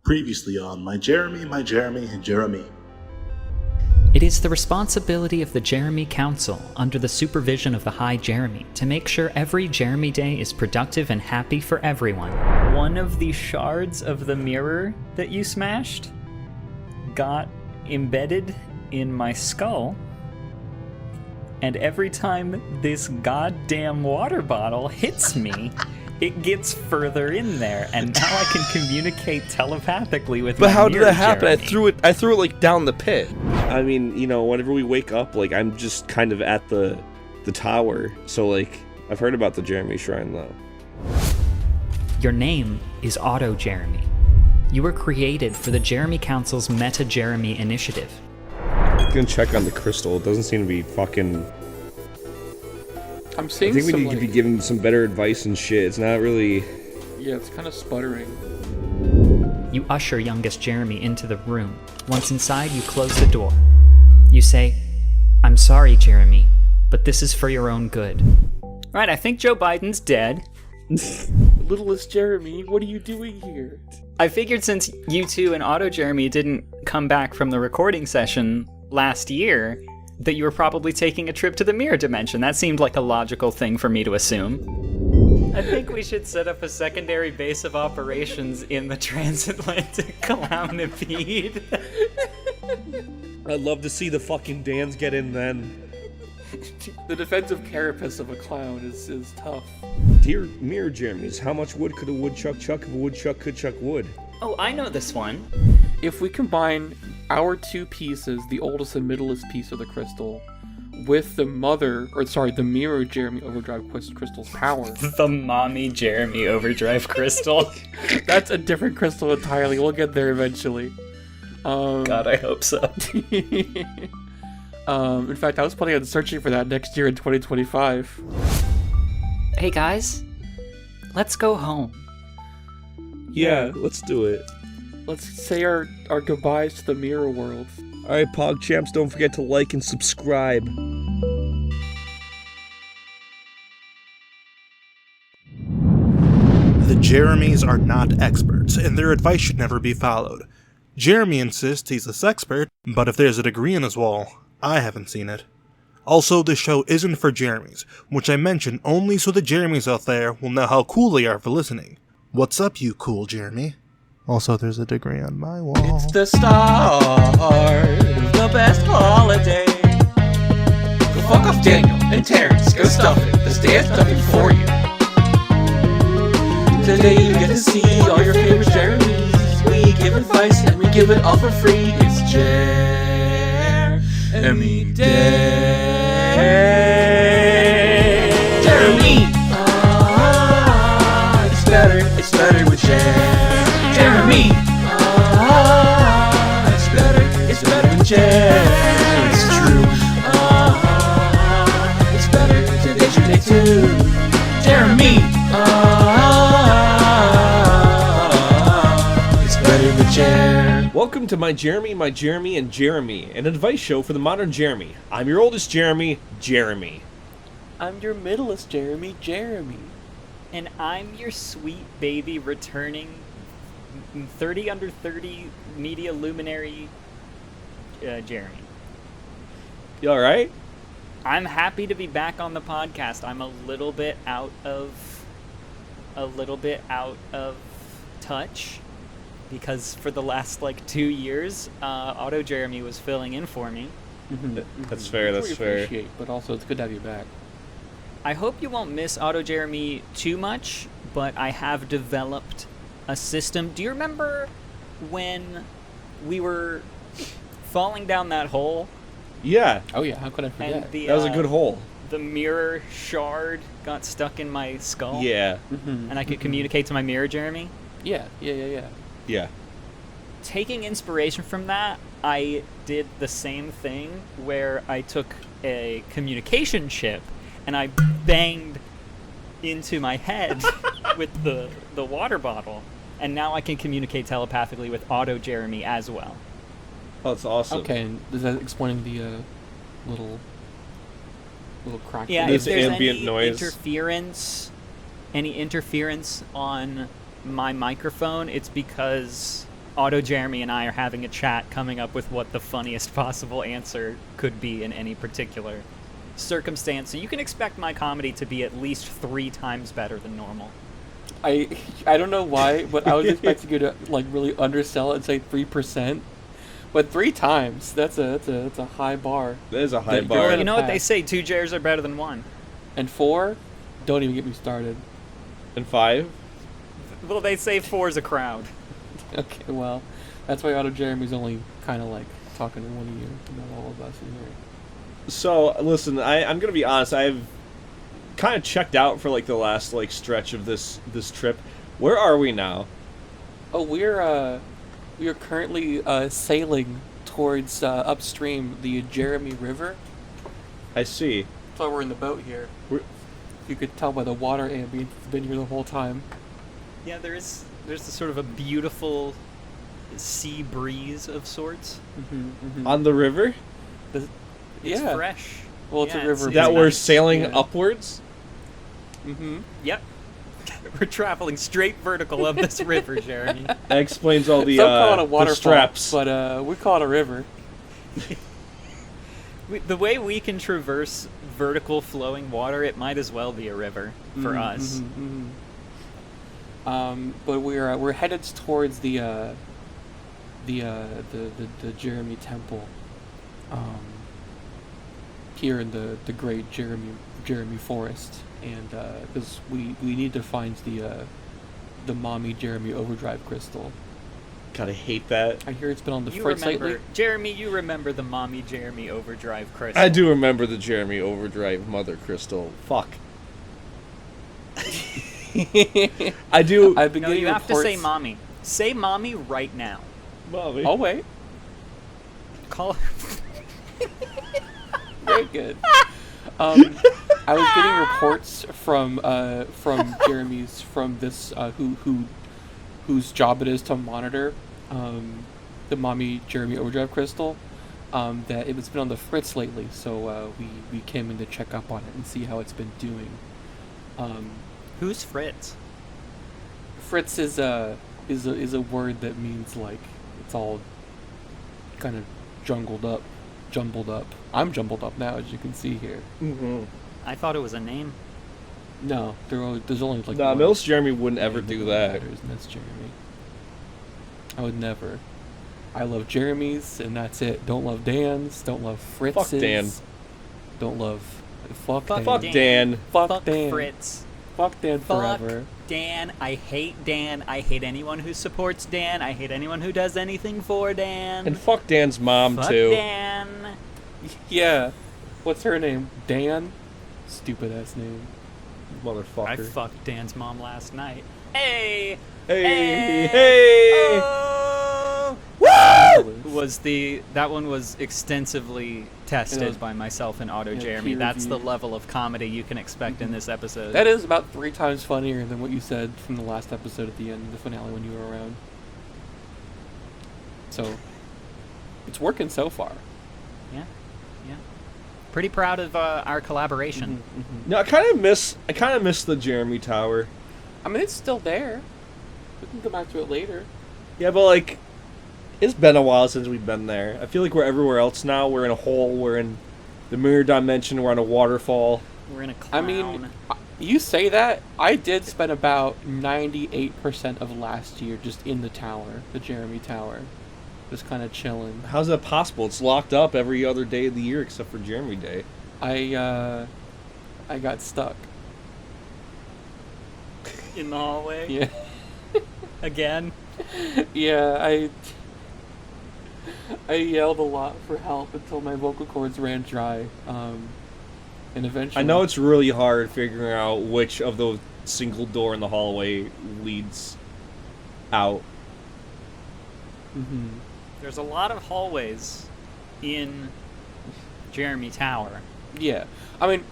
Previously on My Jeremy, and Jere-Me. It is the responsibility of the Jere-Me Council, under the supervision of the High Jere-Me, to make sure every Jere-Me Day is productive and happy for everyone. One of the shards of the mirror that you smashed got embedded in my skull, and every time this goddamn water bottle hits me, it gets further in there, and now I can communicate telepathically with my mirror. But how did that happen? I threw it like down the pit. I mean, you know, whenever we wake up, like I'm just kind of at the tower. So like I've heard about the Jere-Me Shrine though. Your name is Auto Jeremy. You were created for the Jere-Me Council's Meta Jere-Me initiative. I'm gonna check on the crystal. It doesn't seem to be fucking. I'm seeing I think we some, need to be given some better advice and shit. It's not really... Yeah, it's kind of sputtering. You usher youngest Jeremy into the room. Once inside, you close the door. You say, "I'm sorry, Jeremy, but this is for your own good." Right, I think Joe Biden's dead. Littlest Jeremy, what are you doing here? I figured since you two and Auto Jeremy didn't come back from the recording session last year, that you were probably taking a trip to the mirror dimension. That seemed like a logical thing for me to assume. I think we should set up a secondary base of operations in the transatlantic clownipede. I'd love to see the fucking Dans get in then. The defensive carapace of a clown is tough. Dear Mirror Jeremies, how much wood could a woodchuck chuck if a woodchuck could chuck wood? Oh, I know this one. If we combine our two pieces, the oldest and middlest piece of the crystal, with the mirror Jeremy Overdrive Crystal's power. The Mommy Jeremy Overdrive Crystal. That's a different crystal entirely. We'll get there eventually. God, I hope so. In fact, I was planning on searching for that next year in 2025. Hey guys, let's go home. Yeah, let's do it. Let's say our goodbyes to the mirror world. Alright, PogChamps, don't forget to like and subscribe. The Jeremies are not experts, and their advice should never be followed. Jere-Me insists he's a sexpert, but if there's a degree in his wall, I haven't seen it. Also, this show isn't for Jeremies, which I mention only so the Jeremies out there will know how cool they are for listening. What's up, you cool Jere-Me? Also, there's a degree on my wall. It's the start of the best holiday. Go fuck off Daniel and Terrence, go stuff it. The Stan's stuffing for you. Today you get to see all your favorite Jeremies. We give advice and we give it all for free. It's Jere-Me Day. Jere-Me! It's better with Jere-Me! It's better with Jere. It's true. It's better, today's your day too. Jere-Me! It's better with Jere. Welcome to My Jeremy, and Jere-Me, an advice show for the modern Jere-Me. I'm your oldest Jere-Me, Jere-Me. I'm your middlest Jeremy, Jeremy. And I'm your sweet baby returning 30 under 30 media luminary, Jeremy. You alright? I'm happy to be back on the podcast. I'm a little bit out of touch because for the last 2 years, Auto Jeremy was filling in for me. That's fair, that's fair. Appreciate, but also it's good to have you back. I hope you won't miss Auto Jeremy too much, but I have developed a system. Do you remember when we were falling down that hole? Yeah. Oh yeah, how could I forget? And That was a good hole. The mirror shard got stuck in my skull. Yeah. And I could communicate to my mirror, Jeremy. Yeah. Yeah. Taking inspiration from that, I did the same thing where I took a communication chip and I banged into my head with the water bottle, and now I can communicate telepathically with Auto Jeremy as well. Oh, that's awesome. Okay, and is that explaining the little crack? Yeah, There's if there's ambient any noise. interference on my microphone, it's because Auto Jeremy and I are having a chat, coming up with what the funniest possible answer could be in any particular circumstance. So you can expect my comedy to be at least 3 times better than normal. I don't know why, but I was expecting you to like really undersell it and say 3%. But 3 times, that's a high bar. That is a high That bar. you're You know what they pass. say, 2 Jeres are better than 1. And 4, don't even get me started. And 5? Well, they say 4's a crowd. Okay, well, that's why Auto Jeremy's only kind of like talking to one of you, not all of us in here. So, listen, I'm gonna be honest, I've kind of checked out for like the last like stretch of this trip. Where are we now? Oh, we are currently sailing towards upstream the Jere-Me River. I see. That's why we're in the boat here. You could tell by the water ambience it's been here the whole time. Yeah, there's a sort of a beautiful sea breeze of sorts. On the river? It's Yeah. fresh. Well, it's Yeah, a river. it's That we're nice. sailing Yeah. upwards? Mm-hmm. Yep. We're traveling straight vertical up this river, Jeremy. That explains all the, Some call it a the waterfall, straps. but we call it a river. The way we can traverse vertical flowing water, it might as well be a river for us. But we're headed towards the Jere-Me temple. Here in the great Jeremy forest, and because we need to find the Mommy Jeremy Overdrive Crystal. God, I hate that. I hear it's been on the You fritz remember, lately. Jeremy, you remember the Mommy Jeremy Overdrive Crystal. I do remember the Jeremy Overdrive Mother Crystal. Fuck. I do. I've been No, getting you have to say reports- mommy. Say mommy right now. Mommy. Oh wait, Call her. very good. I was getting reports from Jeremies from this whose job it is to monitor the Mommy Jeremy Overdrive Crystal. That it's been on the fritz lately, so we came in to check up on it and see how it's been doing. Who's Fritz? Fritz is a word that means like it's all kind of jumbled up. I'm jumbled up now, as you can see here. Mm-hmm. I thought it was a name. No, there's only like Nah, one Mills Jeremy wouldn't ever name do that that. matters, and that's Jeremy. I would never. I love Jeremies, and that's it. Don't love Dan's. Don't love Fritz's. Fuck Dan. Don't love. Fuck Dan. Fuck Dan. Fuck Dan. Fritz. Fuck Dan Fuck forever. Dan. I hate Dan. I hate anyone who supports Dan. I hate anyone who does anything for Dan. And fuck Dan's mom, Fuck too. Dan. Yeah. What's her name? Dan? Stupid ass name. Motherfucker. I fucked Dan's mom last night. Hey. Hey, hey! Oh! Woo! That one was extensively tested It was- by myself and Auto yeah, Jeremy. peer That's the reviewed. level of comedy you can expect in this episode. That is about 3 times funnier than what you said from the last episode at the end, the finale when you were around. So, it's working so far. Yeah. Pretty proud of our collaboration. No, I kind of miss the Jeremy Tower. I mean, it's still there. We can come back to it later. Yeah, but like, it's been a while since we've been there. I feel like we're everywhere else now. We're in a hole. We're in the mirror dimension. We're on a waterfall. We're in a I clown. mean, you say that. I did spend about 98% of last year just in the tower, the Jere-Me Tower. Just kind of chilling. How's that possible? It's locked up every other day of the year except for Jeremy Day. I got stuck. in the hallway. Yeah. Again. Yeah, I yelled a lot for help until my vocal cords ran dry. And eventually I know it's really hard figuring out which of the single door in the hallway leads out. Mhm. There's a lot of hallways in Jere-Me Tower. Yeah. I mean,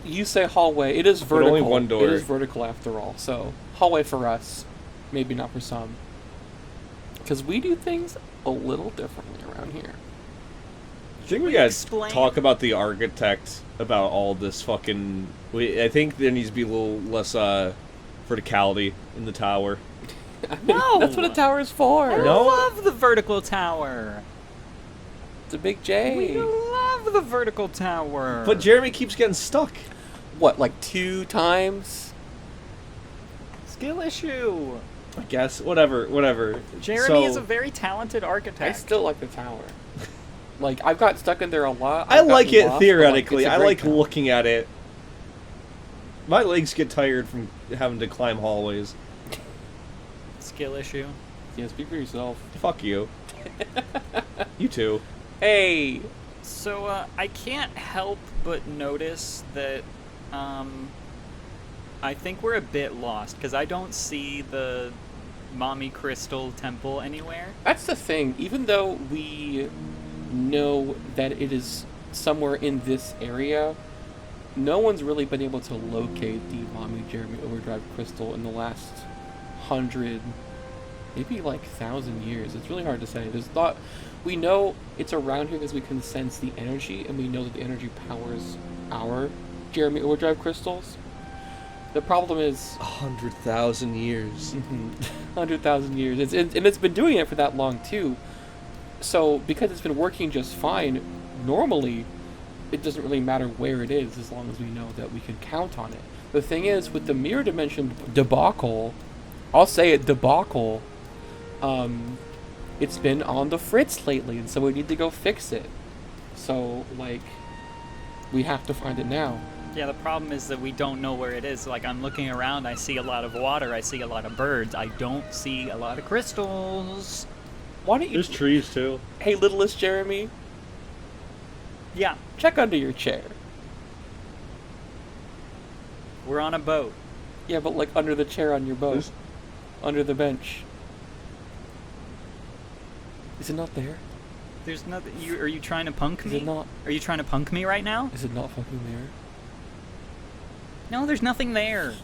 you say hallway, it is But vertical. only one door. It is vertical after all. So, hallway for us, maybe not for some. Because we do things a little differently around here. I think we we gotta explain- talk about the architect about all this fucking. I think there needs to be a little less verticality in the tower. No! That's what a tower is for. I No. love the vertical tower. It's a big J. We love the vertical tower. But Jeremy keeps getting stuck. What, like 2 times? Skill issue. I guess. Whatever. Jeremy is So- a very talented architect. I still like the tower. Like, I've got stuck in there a lot. I I've like gotten it lost, but, theoretically. it's a I great like tower. looking at it. My legs get tired from having to climb hallways. Skill issue. Yeah, speak for yourself. Fuck you. You too. Hey! So, I can't help but notice that, I think we're a bit lost, because I don't see the Mommy Crystal temple anywhere. That's the thing. Even though we know that it is somewhere in this area, no one's really been able to locate the Mommy Jeremy Overdrive Crystal in the last 100, maybe like 1,000 years. It's really hard to say. We know it's around here because we can sense the energy, and we know that the energy powers our Jeremy Overdrive crystals. The problem is 100,000 years. 100,000 years. And it's been doing it for that long too. So because it's been working just fine, normally it doesn't really matter where it is as long as we know that we can count on it. The thing is, with the mirror dimension debacle, I'll say it, debacle, it's been on the fritz lately, and so we need to go fix it. So, like, we have to find it now. Yeah, the problem is that we don't know where it is. Like, I'm looking around, I see a lot of water, I see a lot of birds, I don't see a lot of crystals. Why don't you... There's trees too. Hey, littlest Jeremy, Yeah, check under your chair. we're on a boat. Yeah, but like under the chair on your boat. There's- Under the bench. Is it not there? There's nothing. Are you trying to punk Is me? it not? Are you trying to punk me right now? Is it not fucking there? No, the's nothing there. Are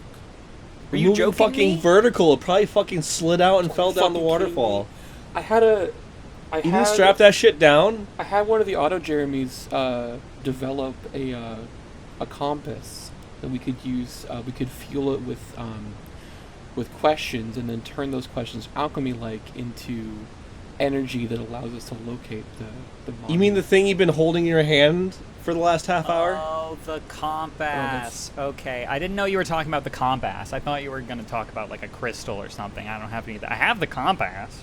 We're you moving joking fucking me? vertical. It probably fucking slid out and fell down the Fucking waterfall. kidding me? I You didn't strap that shit down? I had one of the auto Jeremies develop a compass that we could use. We could fuel it with questions, and then turn those questions alchemy-like into energy that allows us to locate the You mean the monument. thing you've been holding in your hand for the last half hour? Oh, the compass. Okay, I didn't know you were talking about the compass. I thought you were going to talk about like a crystal or something. I don't have any. I have the compass.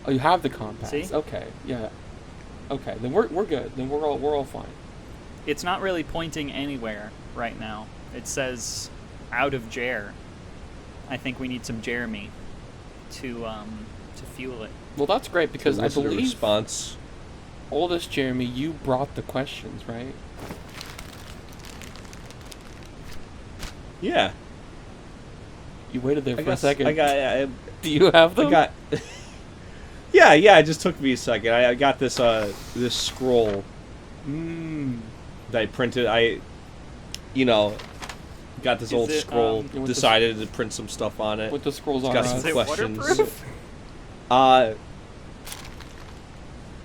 Oh, you have the compass. See? Okay, yeah. Okay, then we're good. Then we're all fine. It's not really pointing anywhere right now. It says out of Jer. I think we need some Jere-Me to fuel it. Well, that's great because I Elicit a believe response. oldest Jeremy, you brought the questions, right? Yeah. You waited there I for a second. do you have them? I got. Yeah. It just took me a second. I got this this scroll that I printed. Got this Is old it, scroll. with the- Decided to print some stuff on it. With the scrolls It's on got us. some Is it questions. waterproof?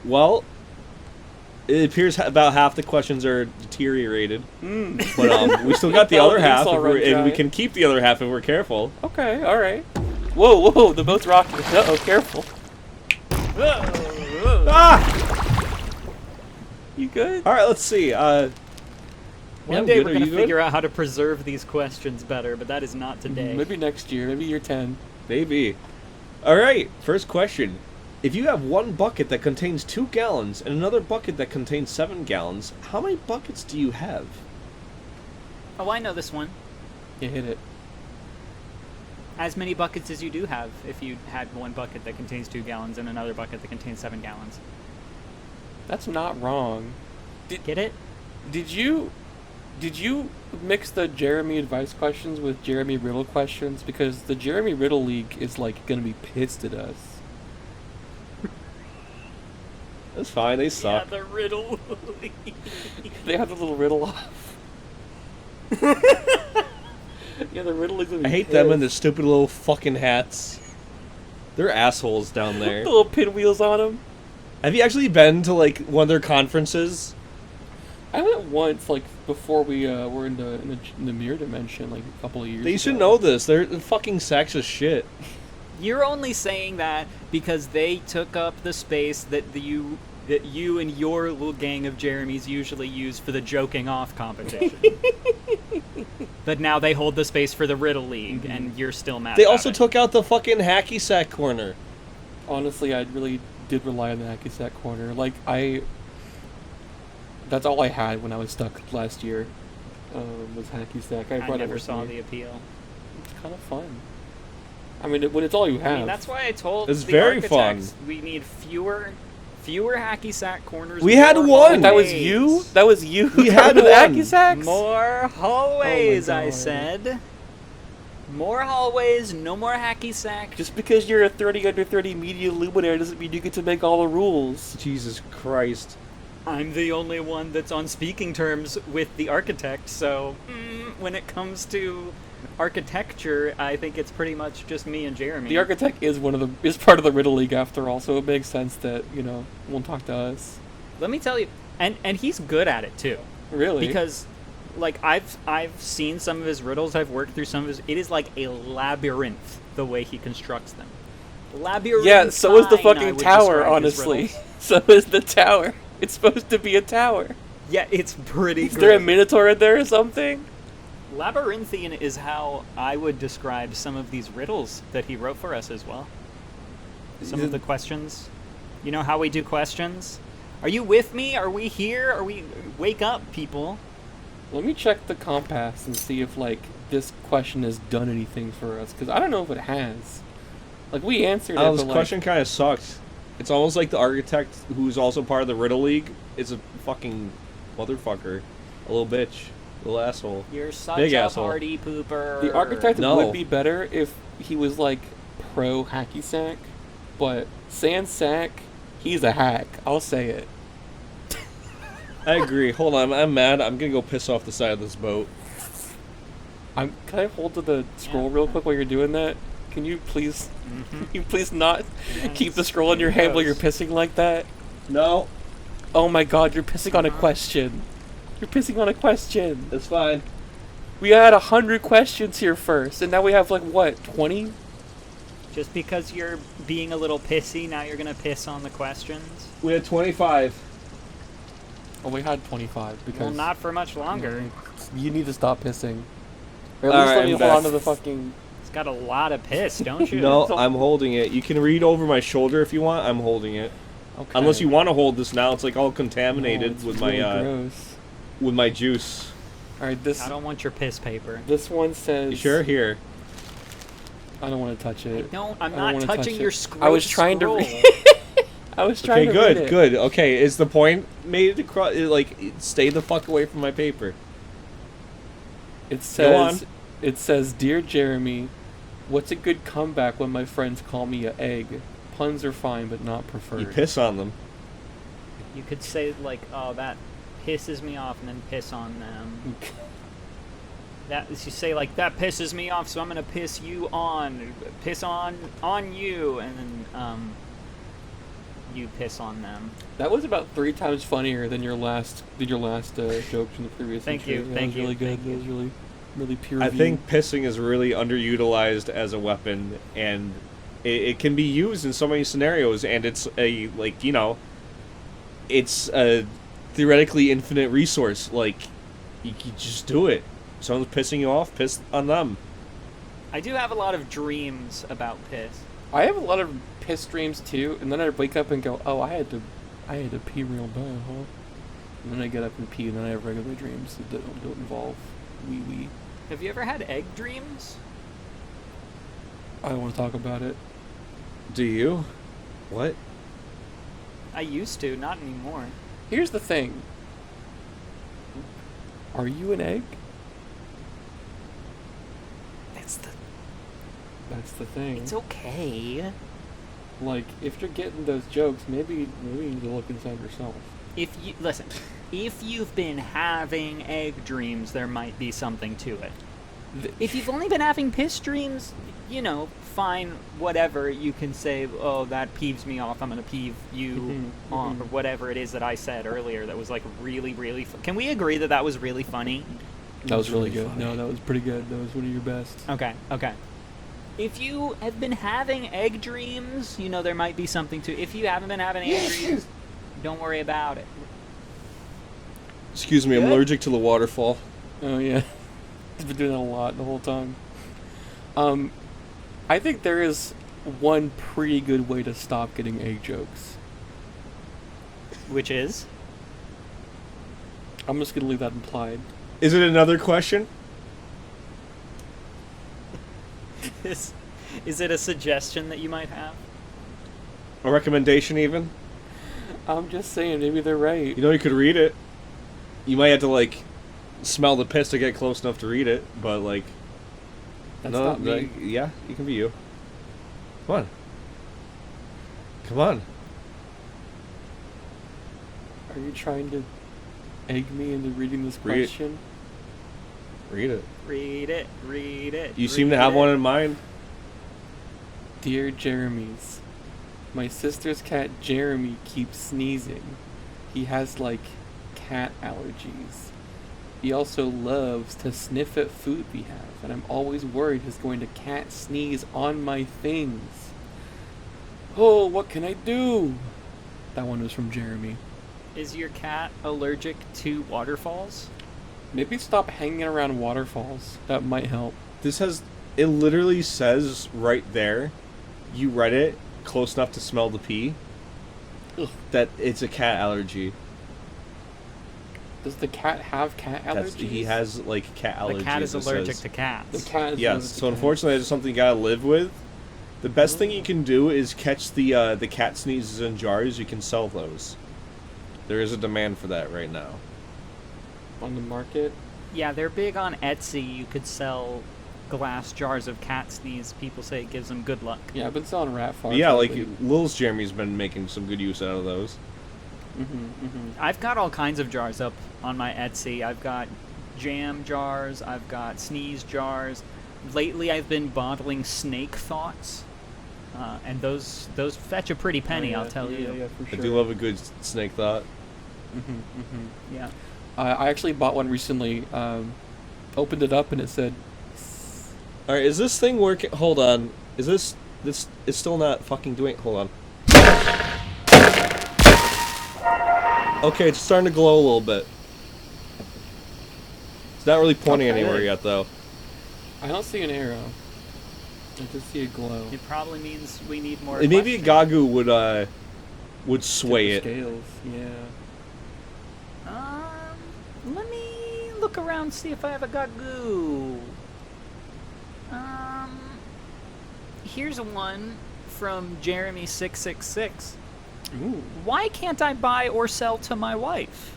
Well, it appears about half the questions are deteriorated, but we still got the Well, other the half, inks all run and we dry. can keep the other half if we're careful. Okay, alright. Whoa, the boat's rocking. Uh-oh, careful. Ah! You good? All right, let's see. One I'm day good. we're Are going you to good? figure out how to preserve these questions better, but that is not today. Maybe next year. Maybe year 10. Maybe. All right, first question. If you have one bucket that contains 2 gallons and another bucket that contains 7 gallons, how many buckets do you have? Oh, I know this one. You hit it. As many buckets as you do have if you had one bucket that contains 2 gallons and another bucket that contains 7 gallons. That's not wrong. Get it? Did you mix the Jeremy advice questions with Jeremy riddle questions? Because the Jeremy riddle league is like gonna be pissed at us. That's fine. They suck. Yeah, the riddle. They have the little riddle off. Yeah, the riddle league's gonna be I hate them and their pissed. stupid little fucking hats. They're assholes down The there. little pinwheels on them. Have you actually been to like one of their conferences? I went once, like before we were in the mirror dimension, like a couple of years. They should ago. know this. They're fucking sexist shit. You're only saying that because they took up the space that you and your little gang of Jeremies usually use for the joking off competition. But now they hold the space for the Riddle League, and you're still mad They about also it. took out the fucking hacky sack corner. Honestly, I really did rely on the hacky sack corner. Like, that's all I had when I was stuck last year, was hacky sack. I brought it never with saw me. the appeal. It's kind of fun. I mean, when it's all you have. I mean, that's why I told It's the very architects fun. we need fewer hacky sack corners. We had more one. That was hallways. you? That was you? We had the one. hacky sacks? More hallways, I God. said. More hallways, no more hacky sack. Just because you're a 30 under 30 media luminaire doesn't mean you get to make all the rules. Jesus Christ. I'm the only one that's on speaking terms with the architect, so when it comes to architecture, I think it's pretty much just me and Jeremy. The architect is part of the Riddle League after all, so it makes sense that, won't talk to us. Let me tell you, and he's good at it too. Really? Because, like, I've seen some of his riddles, I've worked through some of his. It is like a labyrinth the way he constructs them. Labyrinth. Yeah, so is the fucking tower, honestly. So is the tower. It's supposed to be a tower. Yeah, it's pretty. Is there a minotaur in there or something? Labyrinthian is how I would describe some of these riddles that he wrote for us as well. Some of the questions. You know how we do questions? Are you with me? Are we here? Are we... Wake up, people. Let me check the compass and see if, this question has done anything for us, because I don't know if it has. We answered it, This but, question kind of sucks. It's almost like the architect, who's also part of the Riddle League, is a fucking motherfucker. A little bitch. A little asshole. You're such Big a asshole. party pooper. The architect No. would be better if he was, pro hacky sack, but sans sack, he's a hack. I'll say it. I agree. Hold on, I'm mad. I'm gonna go piss off the side of this boat. Can I hold to the scroll real quick while you're doing that? Can you please, can you please not keep the scroll in your hand while you're pissing like that? No, Oh my god, you're pissing on a question. You're pissing on a question. it's fine. We had 100 questions here first, and now we have 20? Just because you're being a little pissy, now you're gonna piss on the questions? We had 25. Oh, we had 25 because Well, not for much longer. you need to stop pissing. Or at All least right, let me I'm hold back. on to the fucking. It's got a lot of piss, don't you? No, I'm holding it. You can read over my shoulder if you want. I'm holding it. Okay. Unless you want to hold this now, it's all No, contaminated it's with really my gross. with my juice. All right, this I don't want your piss paper. this one says. You sure? Here. I don't want to touch it. No, I'm I don't not wanna touching touch your it. scroll. I was trying to read. I was trying Okay, to read good, it. good. Okay, is the point made across? Stay the fuck away from my paper. It Go on. says, it says, "Dear Jeremy, what's a good comeback when my friends call me a egg? Puns are fine, but not preferred." You piss on them. You could say oh, that pisses me off, and then piss on them. That you say that pisses me off, so I'm gonna piss you on, piss on you, and then you piss on them. That was about 3 times funnier than your last joke from the previous. Thank intro. you, That thank was you, really good. thank That you. was really, really pure. I review. think pissing is really underutilized as a weapon, and it can be used in so many scenarios, and it's it's a theoretically infinite resource. You can just do it. Someone's pissing you off, piss on them. I do have a lot of dreams about piss. I have a lot of piss dreams too, and then I wake up and go, "Oh, I had to pee real bad, huh?" And then I get up and pee, and then I have regular dreams that don't involve wee wee. Have you ever had egg dreams? I don't want to talk about it. Do you? What? I used to, not anymore. Here's the thing. Are you an egg? That's the thing. It's okay. If you're getting those jokes, maybe you need to look inside yourself. If you've been having egg dreams, there might be something to it. If you've only been having piss dreams, fine, whatever. You can say, "Oh, that peeves me off. I'm gonna peeve you on," or whatever it is that I said earlier. That was really, really. Can we agree that was really funny? That was really good. No, that was pretty good. That was one of your best. Okay. If you have been having egg dreams, you know there might be something to. If you haven't been having egg dreams, don't worry about it. Excuse me, I'm Good? allergic to the waterfall. Oh yeah, he's been doing that a lot the whole time. I think there is one pretty good way to stop getting egg jokes. Which is? I'm just gonna leave that implied. Is it another question? Is it a suggestion that you might have? A recommendation, even? I'm just saying, maybe they're right. You know, you could read it. You might have to, like, smell the piss to get close enough to read it, but, like... That's no, not me. like, yeah, you can be you. Come on. Come on. Are you trying to egg me into reading this Read it. question? Read it. Read it, read it. You seem to have one in mind. Dear Jeremies, my sister's cat Jere-Me keeps sneezing. He has, like, cat allergies. He also loves to sniff at food we have, and I'm always worried he's going to cat sneeze on my things. Oh, what can I do? That one was from Jere-Me. Is your cat allergic to waterfalls? Maybe stop hanging around waterfalls. That might help. This has... It literally says right there, you read it close enough to smell the pee, Ugh. that it's a cat allergy. Does the cat have cat allergies? He has, like, cat allergies. The cat is it allergic says. to cats. The cat is Yes, allergic to so cats. unfortunately, it's something you gotta live with. The best thing you can do is catch the cat sneezes in jars. You can sell those. There is a demand for that right now. On the market? Yeah, they're big on Etsy. You could sell glass jars of cat sneeze. People say it gives them good luck. Yeah, I've been selling rat farts. But yeah, like lately. Lil's Jeremy's been making some good use out of those. I've got all kinds of jars up on my Etsy. I've got jam jars. I've got sneeze jars. Lately, I've been bottling snake thoughts, and those fetch a pretty penny. Oh, yeah, I'll tell yeah, you. Yeah, for I sure. do love a good snake thought. Yeah. I actually bought one recently. Opened it up and it said, All right, is this thing working? Hold on. Is this it's still not fucking doing? Hold on. Okay, it's starting to glow a little bit. It's not really pointing Okay. anywhere yet, though. I don't see an arrow. I just see a glow. It probably means we need more. Maybe a questions. Gagu would sway it. Scales, yeah. Let me look around, see if I have a Gagu. Here's one from Jeremy666. Ooh. Why can't I buy or sell to my wife?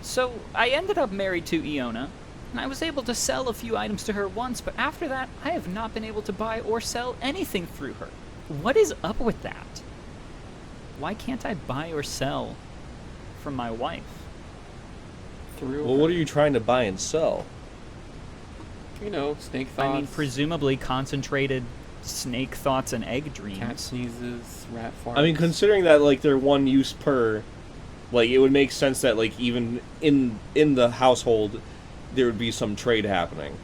So, I ended up married to Iona, and I was able to sell a few items to her once, but after that, I have not been able to buy or sell anything through her. What is up with that? Why can't I buy or sell from my wife? Through Well, what are you trying to buy and sell? You know, snake thoughts. I mean, presumably concentrated snake thoughts and egg dreams. cat sneezes, rat farts. I mean, considering that like they're one use per, like it would make sense that like even in the household, there would be some trade happening.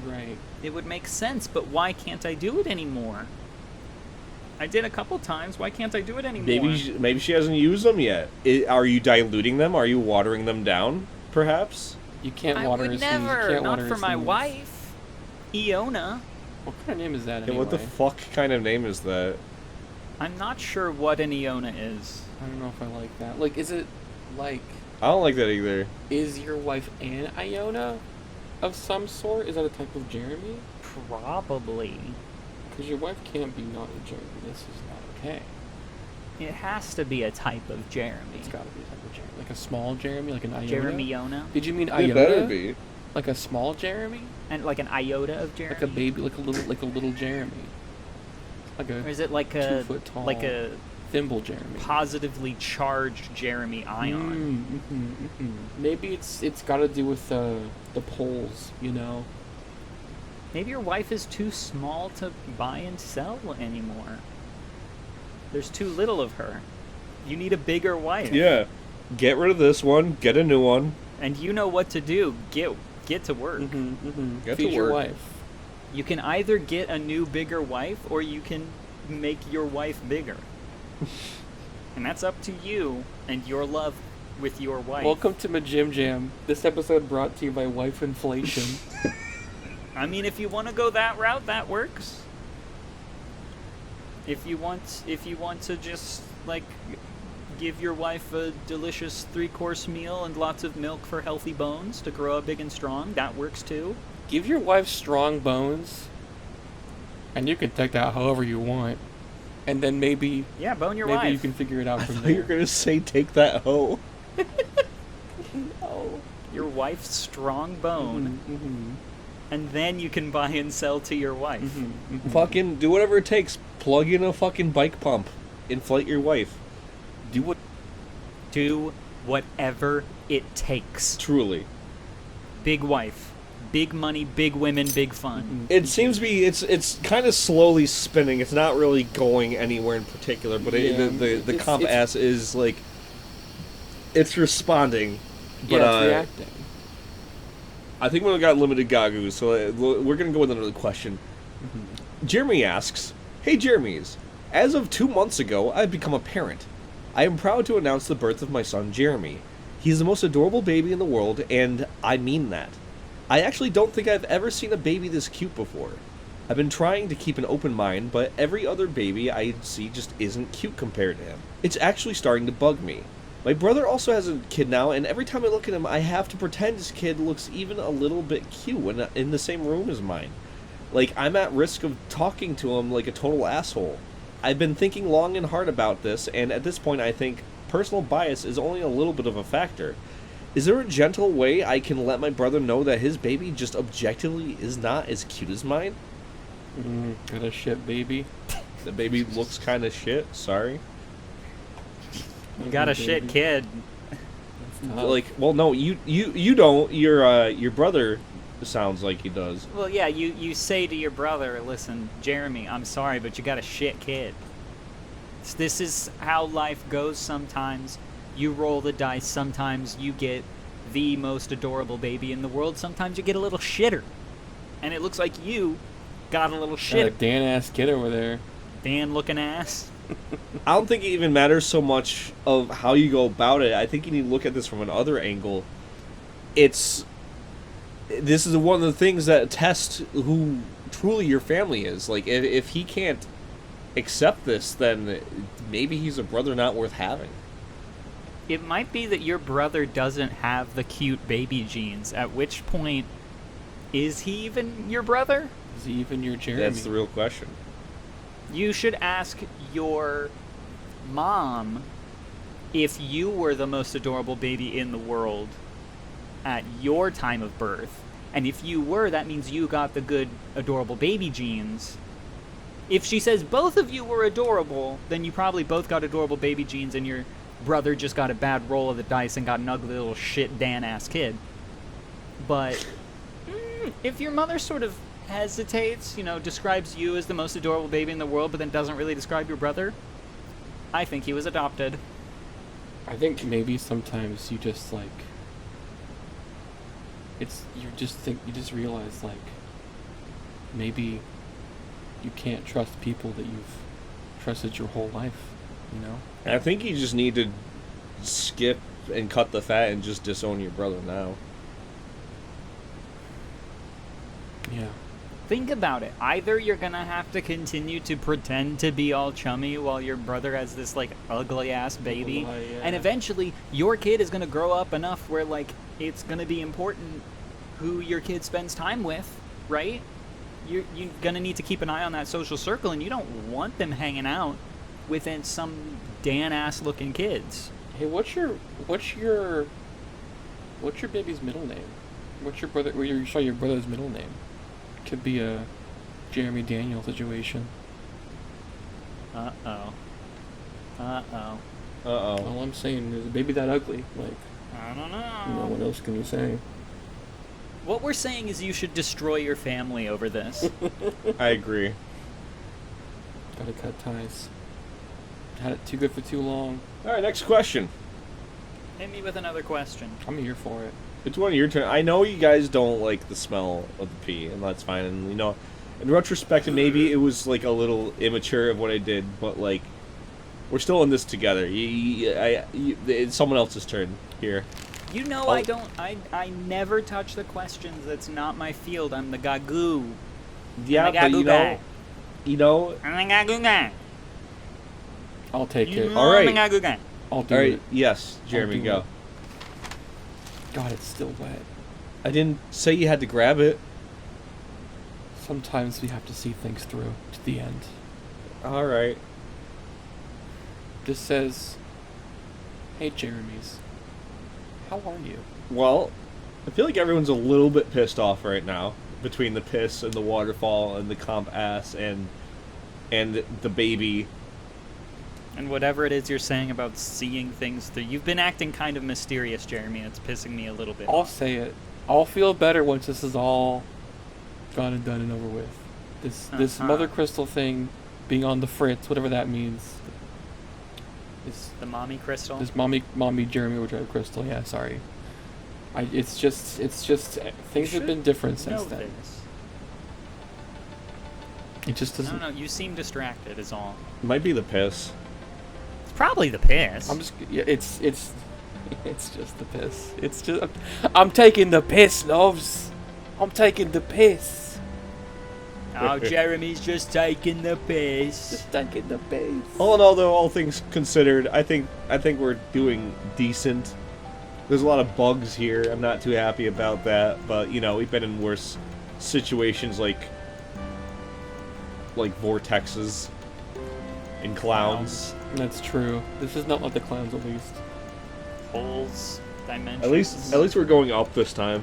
Right. It would make sense, but why can't I do it anymore? I did a couple times. Why can't I do it anymore? Maybe she hasn't used them yet. Are you diluting them? Are you watering them down? Perhaps. You can't I water would a sneeze. You never. can't Not water for a my sneeze. wife, Iona. What kind of name is that Yeah, anyway? what the fuck kind of name is that? I'm not sure what an Iona is. I don't know if I like that. Like, is it, like, I don't like that either. is your wife an Iona of some sort? Is that a type of Jeremy? Probably. Because your wife can't be not a Jeremy. This is not okay. It has to be a type of Jeremy. It's got to be a type of Jeremy. Like a small Jeremy? Like an Iona? Jeremy-Iona? Did you mean It Iona? better be. Like a small Jeremy? And like an iota of Jeremy? Like a baby, like a little Jeremy. Like Or a is it like a 2 foot tall, like a thimble Jeremy. positively charged Jeremy ion? Maybe it's got to do with the poles, you know. Maybe your wife is too small to buy and sell anymore. There's too little of her. You need a bigger wife. Yeah. Get rid of this one. Get a new one. And you know what to do. Get to work. Get Feed to your work. wife. You can either get a new, bigger wife, or you can make your wife bigger. And that's up to you and your love with your wife. Welcome to my Jim Jam. This episode brought to you by wife inflation. I mean, if you want to go that route, that works. If you want to just, like, give your wife a delicious 3-course meal and lots of milk for healthy bones to grow up big and strong, that works too. Give your wife strong bones, and you can take that however you want. And then maybe bone your maybe wife. you can figure it out from I thought there. you were gonna say take that hoe. No. Your wife's strong bone, Mm-hmm. and then you can buy and sell to your wife. Mm-hmm. Fucking do whatever it takes. Plug in a fucking bike pump. Inflate your wife. Do what? Do whatever it takes. Truly. Big wife. Big money, big women, big fun. It seems to be it's kind of slowly spinning. It's not really going anywhere in particular, but the comp ass is like it's responding. But Yeah, it's reacting. I think we got limited gagoos, so we're gonna go with another question. Jeremy asks, "Hey Jeremies, as of 2 months ago, I've become a parent. I am proud to announce the birth of my son Jeremy. He's the most adorable baby in the world, and I mean that. I actually don't think I've ever seen a baby this cute before. I've been trying to keep an open mind, but every other baby I see just isn't cute compared to him. It's actually starting to bug me. My brother also has a kid now, and every time I look at him, I have to pretend his kid looks even a little bit cute when in the same room as mine. Like, I'm at risk of talking to him like a total asshole. I've been thinking long and hard about this, and at this point I think personal bias is only a little bit of a factor. Is there a gentle way I can let my brother know that his baby just objectively is not as cute as mine? Got a shit baby. The baby looks kind of shit, sorry. You got a shit kid. Like, well, no, you don't. Your brother sounds like he does. Well, yeah, you say to your brother, listen, Jeremy, I'm sorry, but you got a shit kid. This is how life goes sometimes. You roll the dice. Sometimes you get the most adorable baby in the world. Sometimes you get a little shitter. And it looks like you got a little Got a shitter. Dan-ass kid over there. Dan-looking ass. I don't think it even matters so much of how you go about it. I think you need to look at this from another angle. This is one of the things that tests who truly your family is. Like, if he can't accept this, then maybe he's a brother not worth having. It might be that your brother doesn't have the cute baby genes, at which point, is he even your brother? Is he even your Jeremy? That's the real question. You should ask your mom if you were the most adorable baby in the world at your time of birth. And if you were, that means you got the good, adorable baby genes. If she says both of you were adorable, then you probably both got adorable baby genes and your brother just got a bad roll of the dice and got an ugly little shit Dan-ass kid. But if your mother sort of hesitates, describes you as the most adorable baby in the world, but then doesn't really describe your brother, I think he was adopted. I think maybe sometimes you just like you just realize like maybe you can't trust people that you've trusted your whole life, I think you just need to skip and cut the fat and just disown your brother now. Yeah. Think about it. Either you're gonna have to continue to pretend to be all chummy while your brother has this, like, ugly-ass baby, Oh, yeah. and eventually your kid is gonna grow up enough where, like, it's gonna be important who your kid spends time with, right? You're gonna need to keep an eye on that social circle, and you don't want them hanging out within some Dan-ass looking kids. Hey, what's your baby's middle name? What's your brother? Where you saw your brother's middle name? Could be a Jeremy Daniel situation. Uh-oh. All I'm saying is a baby that ugly. Like, I don't know. what else can you say? What we're saying is you should destroy your family over this. I agree. Gotta cut ties. Had it too good for too long. All right, next question. Hit me with another question. I'm here for it. It's one of your turn. I know you guys don't like the smell of the pee, and that's fine. And In retrospect, maybe it was like a little immature of what I did, but like, we're still in this together. It's someone else's turn here. You know I don't. I never touch the questions. That's not my field. I'm the gagoo. Yeah, I'm the but gagoo guy. you know. I'm the gagoo guy. I'll take it. All right. I'm the gagoo guy. I'll do All right. it. Yes, Jeremy, do go. it. God, it's still wet. I didn't say you had to grab it. Sometimes we have to see things through to the end. All right. This says, "Hey, Jeremies, how are you?" Well, I feel like everyone's a little bit pissed off right now between the piss and the waterfall and the comp ass and the baby. And whatever it is you're saying about seeing things through, you've been acting kind of mysterious, Jeremy, and it's pissing me a little bit I'll off. say it. I'll feel better once this is all gone and done and over with. This Mother Crystal thing being on the fritz, whatever that means. The Mommy Crystal? Oh. This Mommy Jeremy Overdrive Crystal. Yeah, sorry. It's just things have been different since then. This. It just I doesn't. don't know, you seem distracted is all. Might be the piss. It's probably the piss. It's just the piss. It's just I'm taking the piss, loves. I'm taking the piss. Oh, Jeremy's just taking the piss. Just taking the piss. All in all, though, all things considered, I think we're doing decent. There's a lot of bugs here. I'm not too happy about that, but you know, we've been in worse situations like vortexes and clowns. That's true. This is not like the clowns, at least. Holes, dimensions. At least we're going up this time.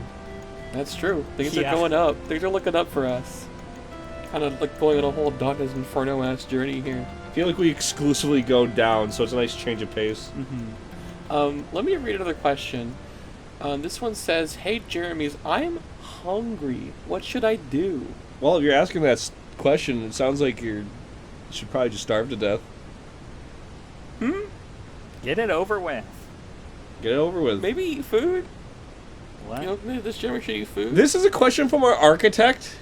That's true. Things Yeah. are going up. Things are looking up for us. Kind of like going on a whole Dante's Inferno ass journey here. I feel like we exclusively go down, so it's a nice change of pace. Let me read another question. This one says, "Hey, Jeremies, I'm hungry. What should I do?" Well, if you're asking that question, it sounds like you should probably just starve to death. Get it over with. Get it over with. Maybe eat food. What? You know, maybe this Jeremy should eat food. This is a question from our architect.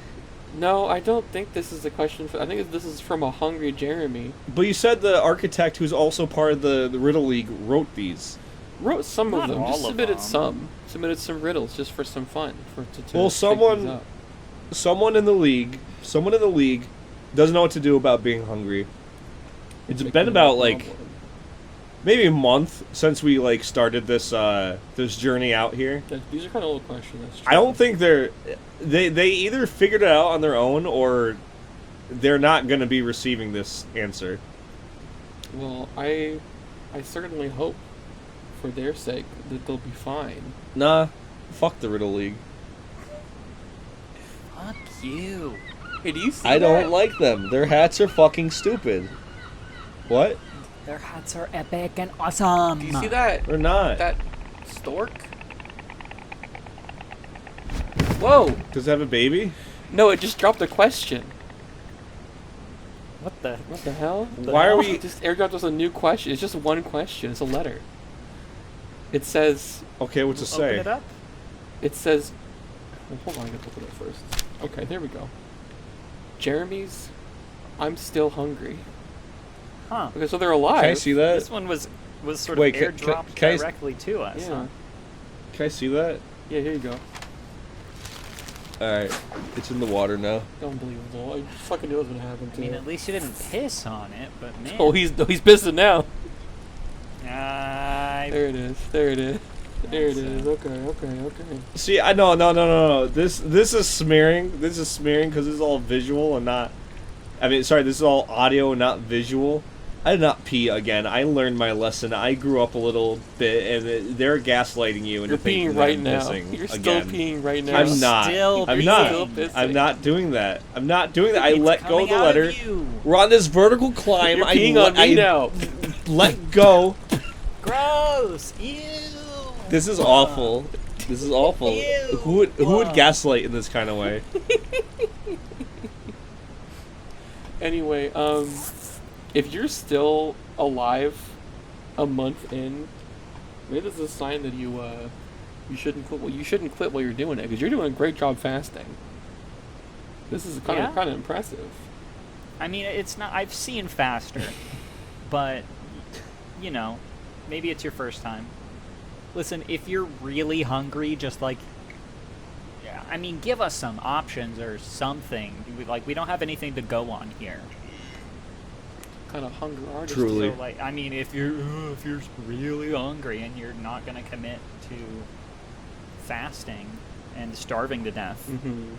No, I don't think this is a question. I think this is from a hungry Jeremy. But you said the architect, who's also part of the Riddle League, wrote these. Wrote some Not of them. all Just of submitted them. some. Submitted some riddles just for some fun. To Well, take someone- these up. Someone in the league doesn't know what to do about being hungry. It's been about maybe a month since we started this this journey out here. These are kind of old questions. That's true. I don't think they either figured it out on their own or they're not going to be receiving this answer. Well, I certainly hope, for their sake, that they'll be fine. Nah, fuck the Riddle League. Fuck you. Hey, do you see I that? don't like them. Their hats are fucking stupid. What? Their hats are epic and awesome. Do you see that? They're not. That stork? Whoa! Does it have a baby? No, it just dropped a question. What the? What the hell? Why are we- It just airdropped us a new question. It's just one question. It's a letter. It says. Okay, what's it Open say? it up. It says. Well, hold on, I gotta open it first. Okay, there we go. Jeremies, I'm still hungry. Huh. Okay, so they're alive. Can I see that? This one was sort Wait, of can- airdropped can I s- directly to us. Yeah. Huh? Can I see that? Yeah, here you go. Alright, it's in the water now. Unbelievable. I fucking knew it was gonna happen I to mean, you. at least you didn't piss on it, but man. Oh, he's pissing now. I There it is. There it is. There it is. Okay. See, no. This is smearing. This is smearing because this is all visual and not. I mean, sorry, this is all audio and not visual. I did not pee again. I learned my lesson. I grew up a little bit, and they're gaslighting you. And You're thinking peeing that right I'm now. missing You're still again. peeing right now. I'm not. Still I'm pissing. not. Still pissing. I'm not doing that. I'm not doing that. I It's let go of coming the out letter. you. We're on this vertical climb. You're peeing on me now. Let go. Gross. Ew. This is awful. This is awful. Ew. Who would gaslight in this kind of way? Anyway, if you're still alive a month in, maybe this is a sign that you shouldn't quit. Well, you shouldn't quit while you're doing it because you're doing a great job fasting. This is kind of impressive. I mean, it's not. I've seen faster, but maybe it's your first time. Listen, if you're really hungry, just give us some options or something. We don't have anything to go on here. Kind of hunger artist. Truly. So, if you're really hungry and you're not gonna commit to fasting and starving to death. Mm-hmm.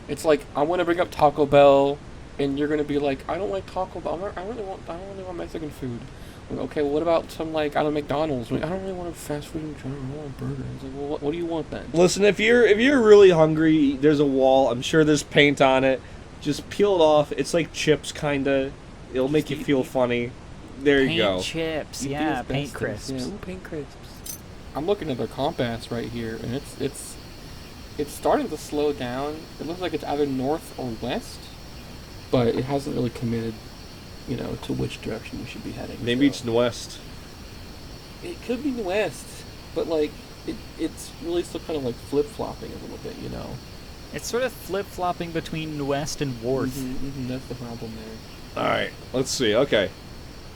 It's like, I want to bring up Taco Bell, and you're gonna be like, I don't like Taco Bell. I don't really want Mexican food. Like, okay, well, what about some McDonald's? I don't really want a fast food in general. I want a burger. It's like, well, what do you want then? Listen, if you're really hungry, there's a wall. I'm sure there's paint on it. Just peel it off. It's like chips, kinda. It'll make you feel funny. There you go. Paint chips, You do yeah, his paint best crisps. things. Yeah, ooh, paint crisps. I'm looking at their compass right here, and it's starting to slow down. It looks like it's either north or west, but it hasn't really committed, to which direction we should be heading. Maybe so. it's west. It could be west, but it's really still kind of flip-flopping a little bit, It's sort of flip-flopping between west and north. That's the problem there. Alright, let's see. Okay.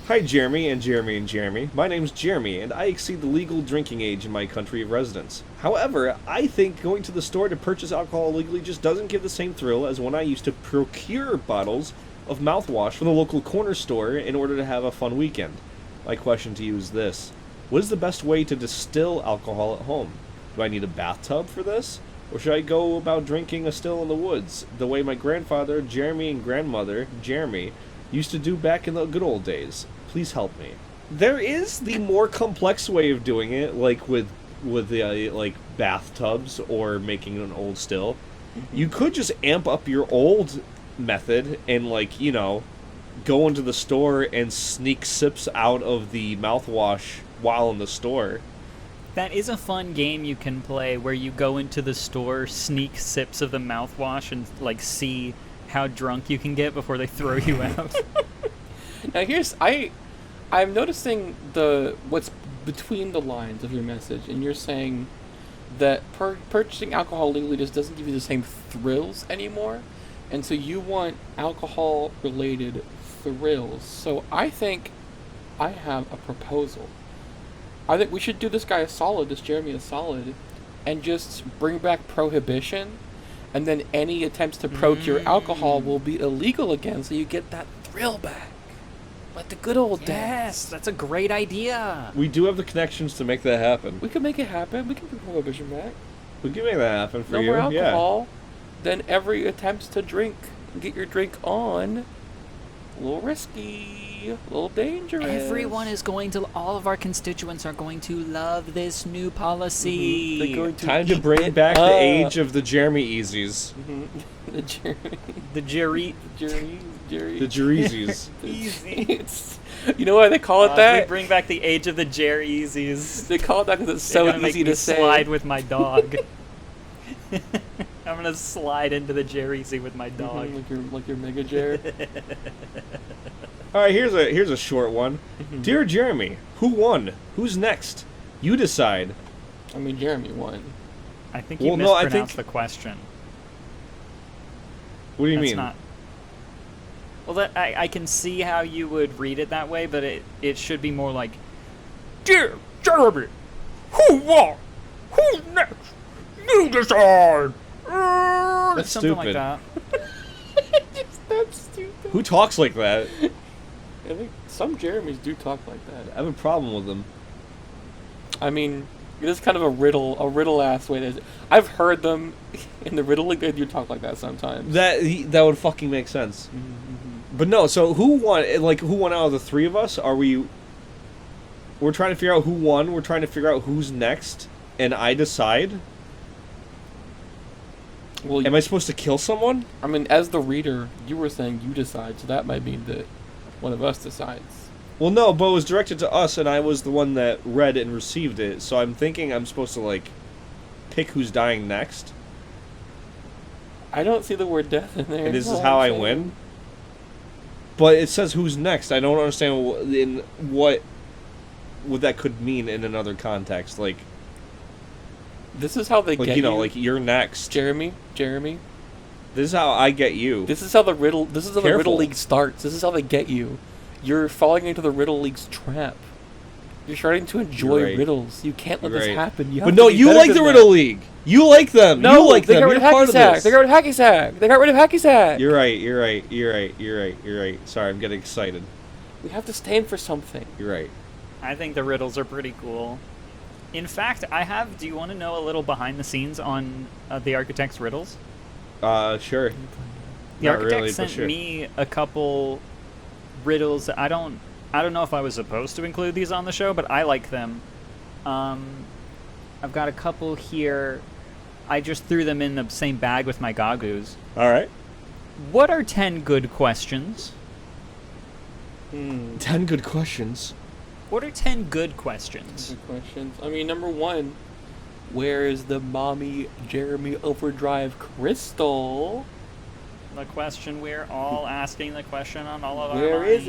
Hi, Jeremy and Jeremy. My name's Jeremy, and I exceed the legal drinking age in my country of residence. However, I think going to the store to purchase alcohol legally just doesn't give the same thrill as when I used to procure bottles of mouthwash from the local corner store in order to have a fun weekend. My question to you is this. What is the best way to distill alcohol at home? Do I need a bathtub for this? Or should I go about drinking a still in the woods, the way my grandfather, Jeremy, and grandmother, Jere-Me, used to do back in the good old days? Please help me. There is the more complex way of doing it, with the bathtubs or making an old still. You could just amp up your old method and go into the store and sneak sips out of the mouthwash while in the store. That is a fun game you can play where you go into the store, sneak sips of the mouthwash, and see how drunk you can get before they throw you out. Now I'm noticing what's between the lines of your message, and you're saying that purchasing alcohol legally just doesn't give you the same thrills anymore, and so you want alcohol-related thrills. So I think I have a proposal. I think we should do this Jeremy a solid, and just bring back prohibition, and then any attempts to procure alcohol will be illegal again, so you get that thrill back. Like the good old days. Yes, that's a great idea. We do have the connections to make that happen. We can make it happen. We can bring prohibition back. We can make that happen for no you. more alcohol. Then every attempt to drink, get your drink on, a little risky, a little dangerous. All of our constituents are going to love this new policy. They're going to Time to bring back the age of the Jeremy Easies. The Jeremy. The Jerry. The Jeremies. Easy. You know why they call it that? We bring back the age of the Jeremies. They call it that because it's so easy to say. Slide with my dog. I'm gonna slide into the Jerezy with my dog. Like your Mega Jer. All right, here's a short one. Dear Jeremy, who won? Who's next? You decide. I mean, Jeremy won. I think you mispronounced the question. What do you mean? Not. Well, I can see how you would read it that way, but it should be more like, Dear Jeremy, who won? Who's next? You decide. That's something stupid. like that. That's stupid. Who talks like that? I think some Jeremies do talk like that. I have a problem with them. I mean, it is kind of a riddle-ass way to... I've heard them in the riddle, they do talk like that sometimes. That would fucking make sense. But no, so who won? Who won out of the three of us? We're trying to figure out who won. We're trying to figure out who's next, and I decide. Well, am I supposed to kill someone? I mean, as the reader, you were saying you decide, so that might mean that one of us decides. Well, no, but it was directed to us, and I was the one that read and received it. So I'm thinking I'm supposed to pick who's dying next. I don't see the word death in there. And this is how I win. But it says who's next. I don't understand what that could mean in another context. This is how they get you. You're next. Jeremy, This is how I get you. This is how the riddle Careful. league starts. This is how they get you. You're falling into the riddle league's trap. You're starting to enjoy You're right. riddles. You can't let You're this right. happen. You have But to no, be you better like than the that. Riddle League. You like them. No, you like they them. got You're rid of part Hacky of Sack. this. They got rid of Hacky Sack. They got rid of Hacky Sack. You're right. You're right. You're right. You're right. You're right. Sorry, I'm getting excited. We have to stand for something. You're right. I think the riddles are pretty cool. In fact, do you want to know a little behind the scenes on the Architect's riddles? Sure. The Not architect really, but sent sure. me a couple riddles. I don't know if I was supposed to include these on the show, but I like them. I've got a couple here. I just threw them in the same bag with my gagoos. All right. What are 10 good questions? 10 good questions. What are 10 good questions? Good questions. I mean, number one, where is the Mommy Jeremy Overdrive Crystal? The question we're all asking, the question on all of our Where minds. is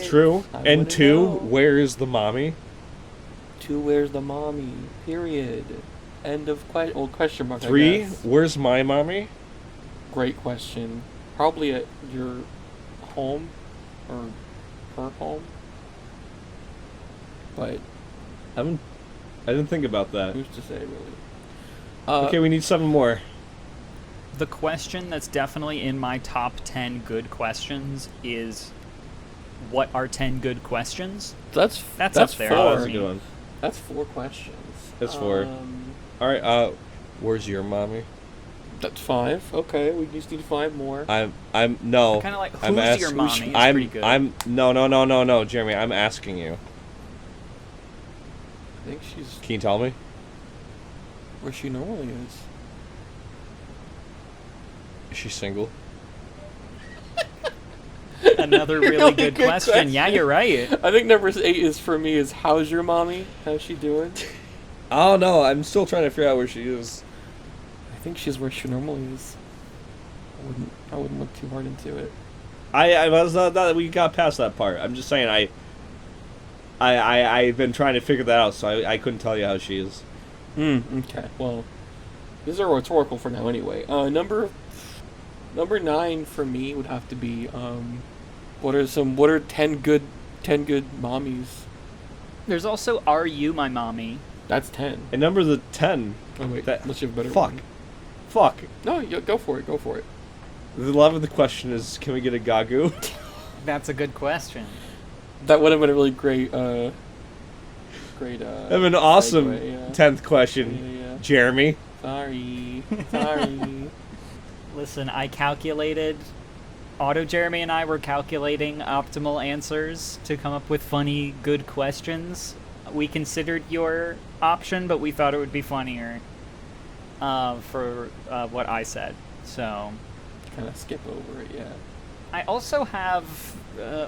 it? True. I And wanna 2, know. where is the mommy? 2, where's the mommy? Period. End of question mark. I 3, guess. where's my mommy? Great question. Probably at your home or her home. But I didn't think about that. who's to say, really? Okay, we need 7 more. The question that's definitely in my top 10 good questions is, what are 10 good questions? That's up there. Four. Oh, that's a good one. That's 4 questions. That's 4. All right. Where's your mommy? That's 5. Okay, we just need 5 more. I'm no. Kind of like, I'm who's your asking- mommy? It's I'm pretty good. no, Jeremy. I'm asking you. I think she's Can you tell me? where she normally is. Is she single? Another really Really good good question. Yeah, question. you're right. I think number 8 is for me is how's your mommy? How's she doing? Oh no, I'm still trying to figure out where she is. I think she's where she normally is. I wouldn't look too hard into it. I was not we got past that part. I'm just saying I've been trying to figure that out, so I couldn't tell you how she is. Okay. Well, these are rhetorical for now anyway. Number 9 for me would have to be what are 10 good mommies? There's also, are you my mommy? That's 10. And number the 10. Oh wait, That- unless you have a better Fuck. one. Fuck. No, go for it. Go for it. The 11th question is, can we get a gagoo? That's a good question. That would have been a really great. That'd have an awesome segue, yeah. 10th question. Yeah. Jeremy. Sorry. Listen, I calculated. Jeremy and I were calculating optimal answers to come up with funny, good questions. We considered your option, but we thought it would be funnier for what I said. So, Kind of skip over it, yeah. I also have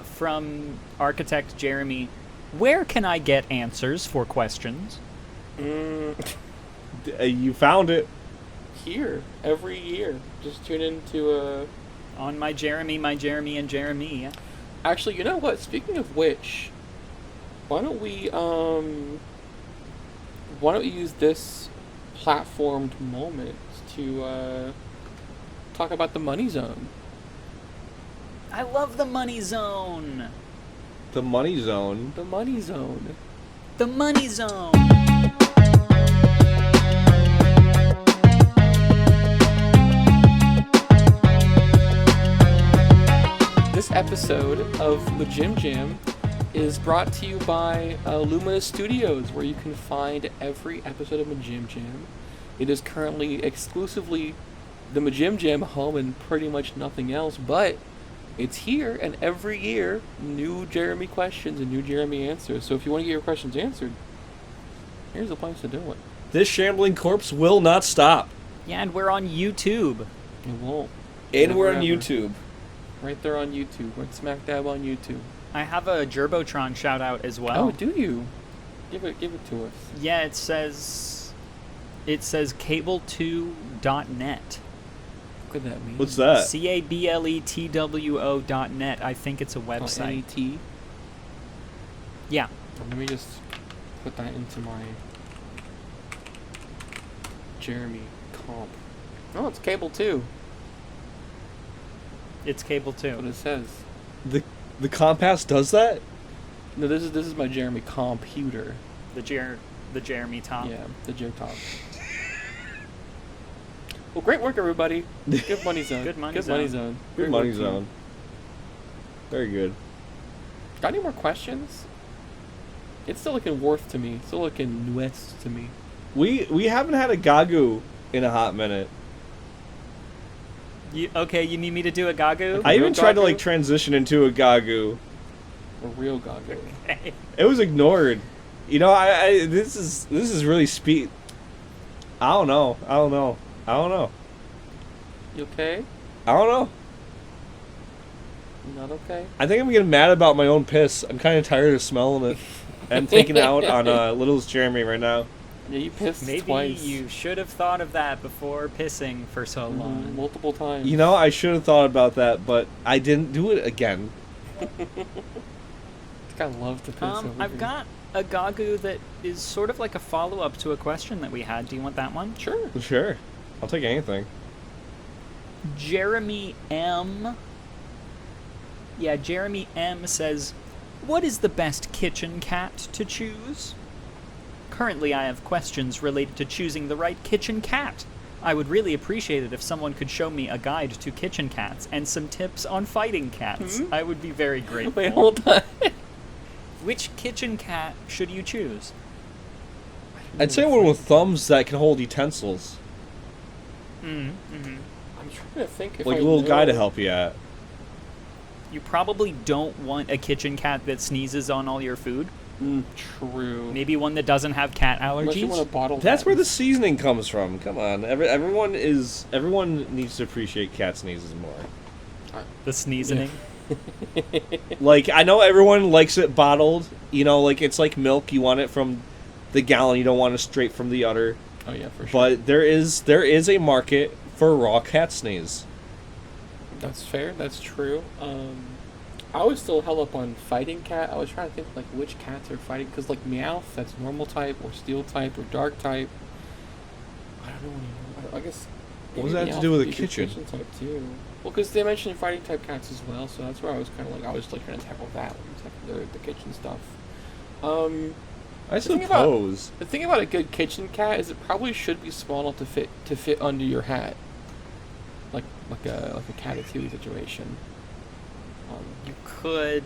from Architect Jeremy, where can I get answers for questions? You found it. Here every year, just tune into On my Jeremy, and Jere-Me. Actually, you know what? Speaking of which, why don't we use this platformed moment to talk about the Money Zone? I love the Money Zone. The money zone. The Money Zone. The Money Zone. This episode of Majim Jam is brought to you by Lumina Studios, where you can find every episode of Majim Jam. It is currently exclusively the Majim Jam home and pretty much nothing else, but it's here, and every year, new Jeremy questions and new Jeremy answers. So if you want to get your questions answered, here's a place to do it. This shambling corpse will not stop. Yeah, and we're on YouTube. It won't. And Never we're on ever. YouTube. Right there on YouTube. We're smack dab on YouTube. I have a Gerbotron shout out as well. Oh, do you? Give it to us. Yeah, it says cable2.net. What could that mean? What's that? CABLETWO.net. I think it's a Oh, website. NET? Yeah. Let me just put that into my Jeremy comp. Oh, it's cable 2. It's cable What too. it says. The compass does that? No, this is my Jeremy computer. The Jeremy top. Yeah, the Jer top. Well, great work, everybody. Good money zone. Good money Good zone. money zone. Good Great money work, team. zone. Very good. Got any more questions? It's still looking worth to me. Still looking nuets to me. We haven't had a Gagu in a hot minute. You need me to do a Gagu? I even real tried to Gagu? like transition into a Gagu. A real goggle. Okay. It was ignored. You know, I this is really speed. I don't know. You okay? I don't know. Not okay? I think I'm getting mad about my own piss. I'm kind of tired of smelling it and taking it out on littlest Jeremy right now. Yeah, you pissed Maybe twice. you should have thought of that before pissing for so long. Multiple times. You know, I should have thought about that, but I didn't do it again. I love to piss over I've here. got a Gagu that is sort of like a follow-up to a question that we had. Do you want that one? Sure. Sure, I'll take anything. Jere-Me M. Yeah, Jere-Me M says, what is the best kitchen cat to choose? Currently, I have questions related to choosing the right kitchen cat. I would really appreciate it if someone could show me a guide to kitchen cats and some tips on fighting cats. I would be very grateful. Wait, hold on. Which kitchen cat should you choose? I'd say one with thumbs that can hold utensils, I'm trying to think if like I a little know. guy to help you out. You probably don't want a kitchen cat that sneezes on all your food. True. Maybe one that doesn't have cat Unless you want allergies. to bottle That's that. where the seasoning comes from. Come on, everyone needs to appreciate cat sneezes more. The sneezing. Like, I know everyone likes it bottled. You know, like it's like milk. You want it from the gallon. You don't want it straight from the udder. Oh yeah, for sure. But there is a market for raw cat sneeze. That's fair. That's true. I was still held up on fighting cat. I was trying to think like which cats are fighting because like Meowth, that's normal type or steel type or dark type. I don't know anymore. I guess. What does maybe that have to Meowth do with would a be good kitchen? type too. Well, because they mentioned fighting type cats as well, so that's where I was kind of like I was like trying to tackle that one, the kitchen stuff. I thing about- suppose. The thing about a good kitchen cat is it probably should be small enough to fit under your hat, like a Catatouille situation. You could.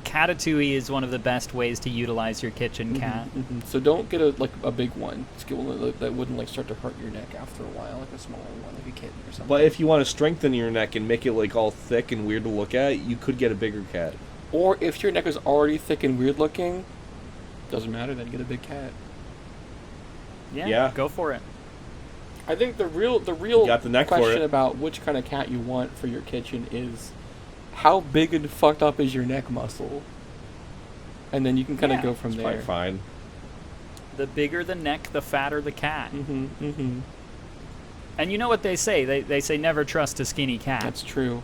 Catatouille is one of the best ways to utilize your kitchen cat. So don't get a big one. Just get one that wouldn't like start to hurt your neck after a while, like a smaller one, like a kitten or something. But if you want to strengthen your neck and make it like all thick and weird to look at, you could get a bigger cat. Or if your neck is already thick and weird looking, doesn't matter. Then get a big cat. Yeah. Go for it. I think the real got the neck for question it. about which kind of cat you want for your kitchen is how big and fucked up is your neck muscle, and then you can kind of Yeah, go from It's there. probably fine. The bigger the neck, the fatter the cat. And And you know what they say? They say never trust a skinny cat. that's true.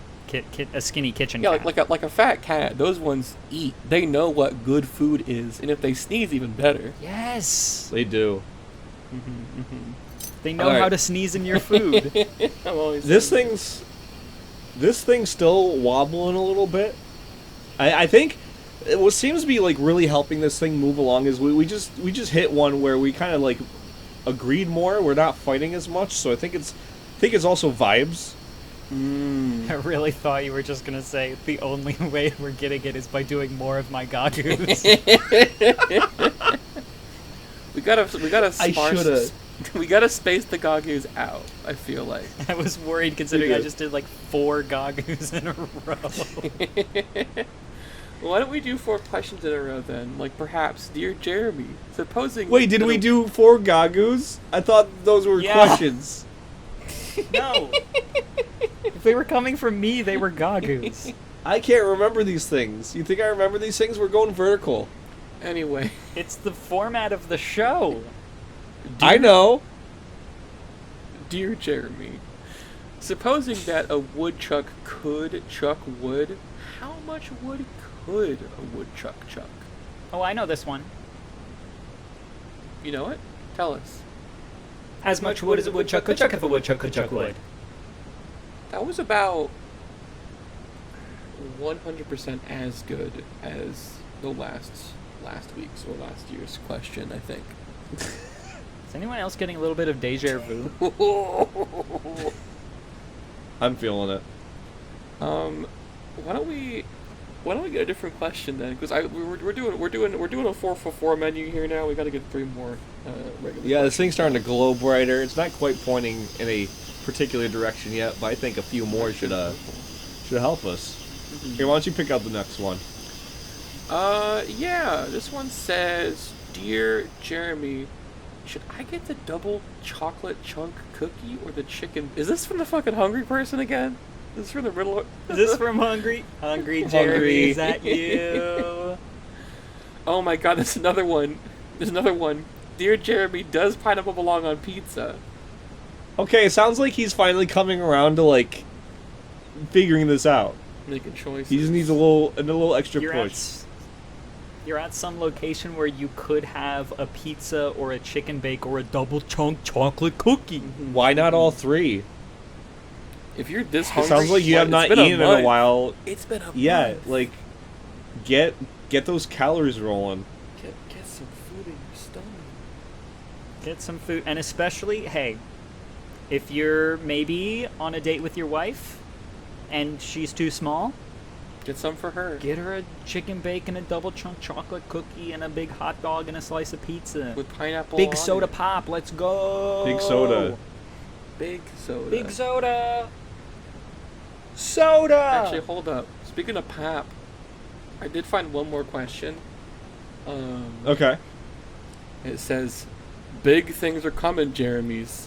A skinny kitchen Yeah, cat. like a fat cat. Those ones eat. They know what good food is, and if they sneeze, even better. Yes. They do. They know Alright. how to sneeze in your food. I'm always This saying thing's still wobbling a little bit. I think what seems to be like really helping this thing move along is we just hit one where we kind of like agreed more. We're not fighting as much, so I think it's also vibes. I really thought you were just gonna say the only way we're getting it is by doing more of my gagus. we gotta I sparse. shoulda. We gotta space the gagus out. I feel like. I was worried considering I did. just did like 4 gagus in a row. Why don't we do 4 questions in a row then? Like perhaps, dear Jeremy, supposing. Wait, did we do 4 gagus? I thought those were Yeah. questions. No. If they were coming from me, they were gagus. I can't remember these things. You think I remember these things? We're going vertical. Anyway, It's the format of the show. I know. dear Jeremy, supposing that a woodchuck could chuck wood, how much wood could a woodchuck chuck? Oh, I know this one. You know it? Tell us. As much wood as a woodchuck could chuck if a woodchuck could chuck wood. That was about 100% as good as the last week's or last year's question, I think. Is anyone else getting a little bit of deja vu? I'm feeling it. Why don't we get a different question then? Because we're doing a 4 for 4 menu here now. We got to get 3 more regular. Yeah, this thing's starting to glow brighter. It's not quite pointing in a particular direction yet, but I think a few more should help us. Mm-hmm. Here, why don't you pick out the next one? Yeah. This one says, "Dear Jeremy, should I get the double chocolate chunk cookie or the chicken?" Is this from the fucking hungry person again? Is this from the riddle? Is this from Hungry Jeremy? Is that you? Oh my god, there's another one. Dear Jeremy, does pineapple belong on pizza? Okay, it sounds like he's finally coming around to, like, figuring this out. Making choices. He just needs a little extra You're push. You're at some location where you could have a pizza or a chicken bake or a double chunk chocolate cookie. Why not all 3? If you're this It hungry, sounds like you have not eaten in a while. It's been a Yeah, month. like, get those calories rolling. Get some food in your stomach. Get some food, and especially, hey, if you're maybe on a date with your wife and she's too small, Get some for her. get her a chicken bake and a double chunk chocolate cookie and a big hot dog and a slice of pizza. With pineapple Big on soda it. pop, let's go. Big soda. Big soda. Big soda. Soda. Actually, hold up. Speaking of pap, I did find one more question. Okay. It says, "Big things are coming, Jeremies.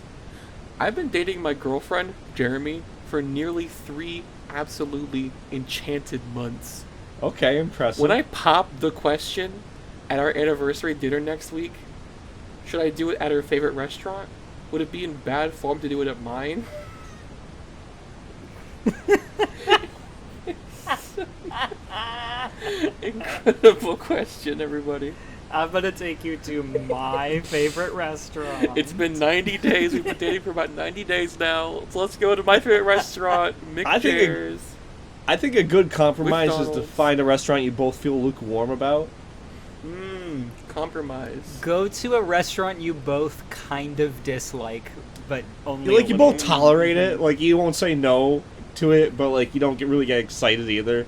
I've been dating my girlfriend, Jere-Me, for nearly 3 absolutely enchanted months. Okay, impressive. When I pop the question at our anniversary dinner next week, should I do it at her favorite restaurant? Would it be in bad form to do it at mine?" Incredible question, everybody. I'm gonna take you to my favorite restaurant. It's been 90 days. We've been dating for about 90 days now. So let's go to my favorite restaurant, McJare's. I think a good compromise is to McDonald's. find a restaurant you both feel lukewarm about. Compromise. Go to a restaurant you both kind of dislike, but only Like, a you little. both tolerate it. Like, you won't say no to it, but, like, you don't really get excited either.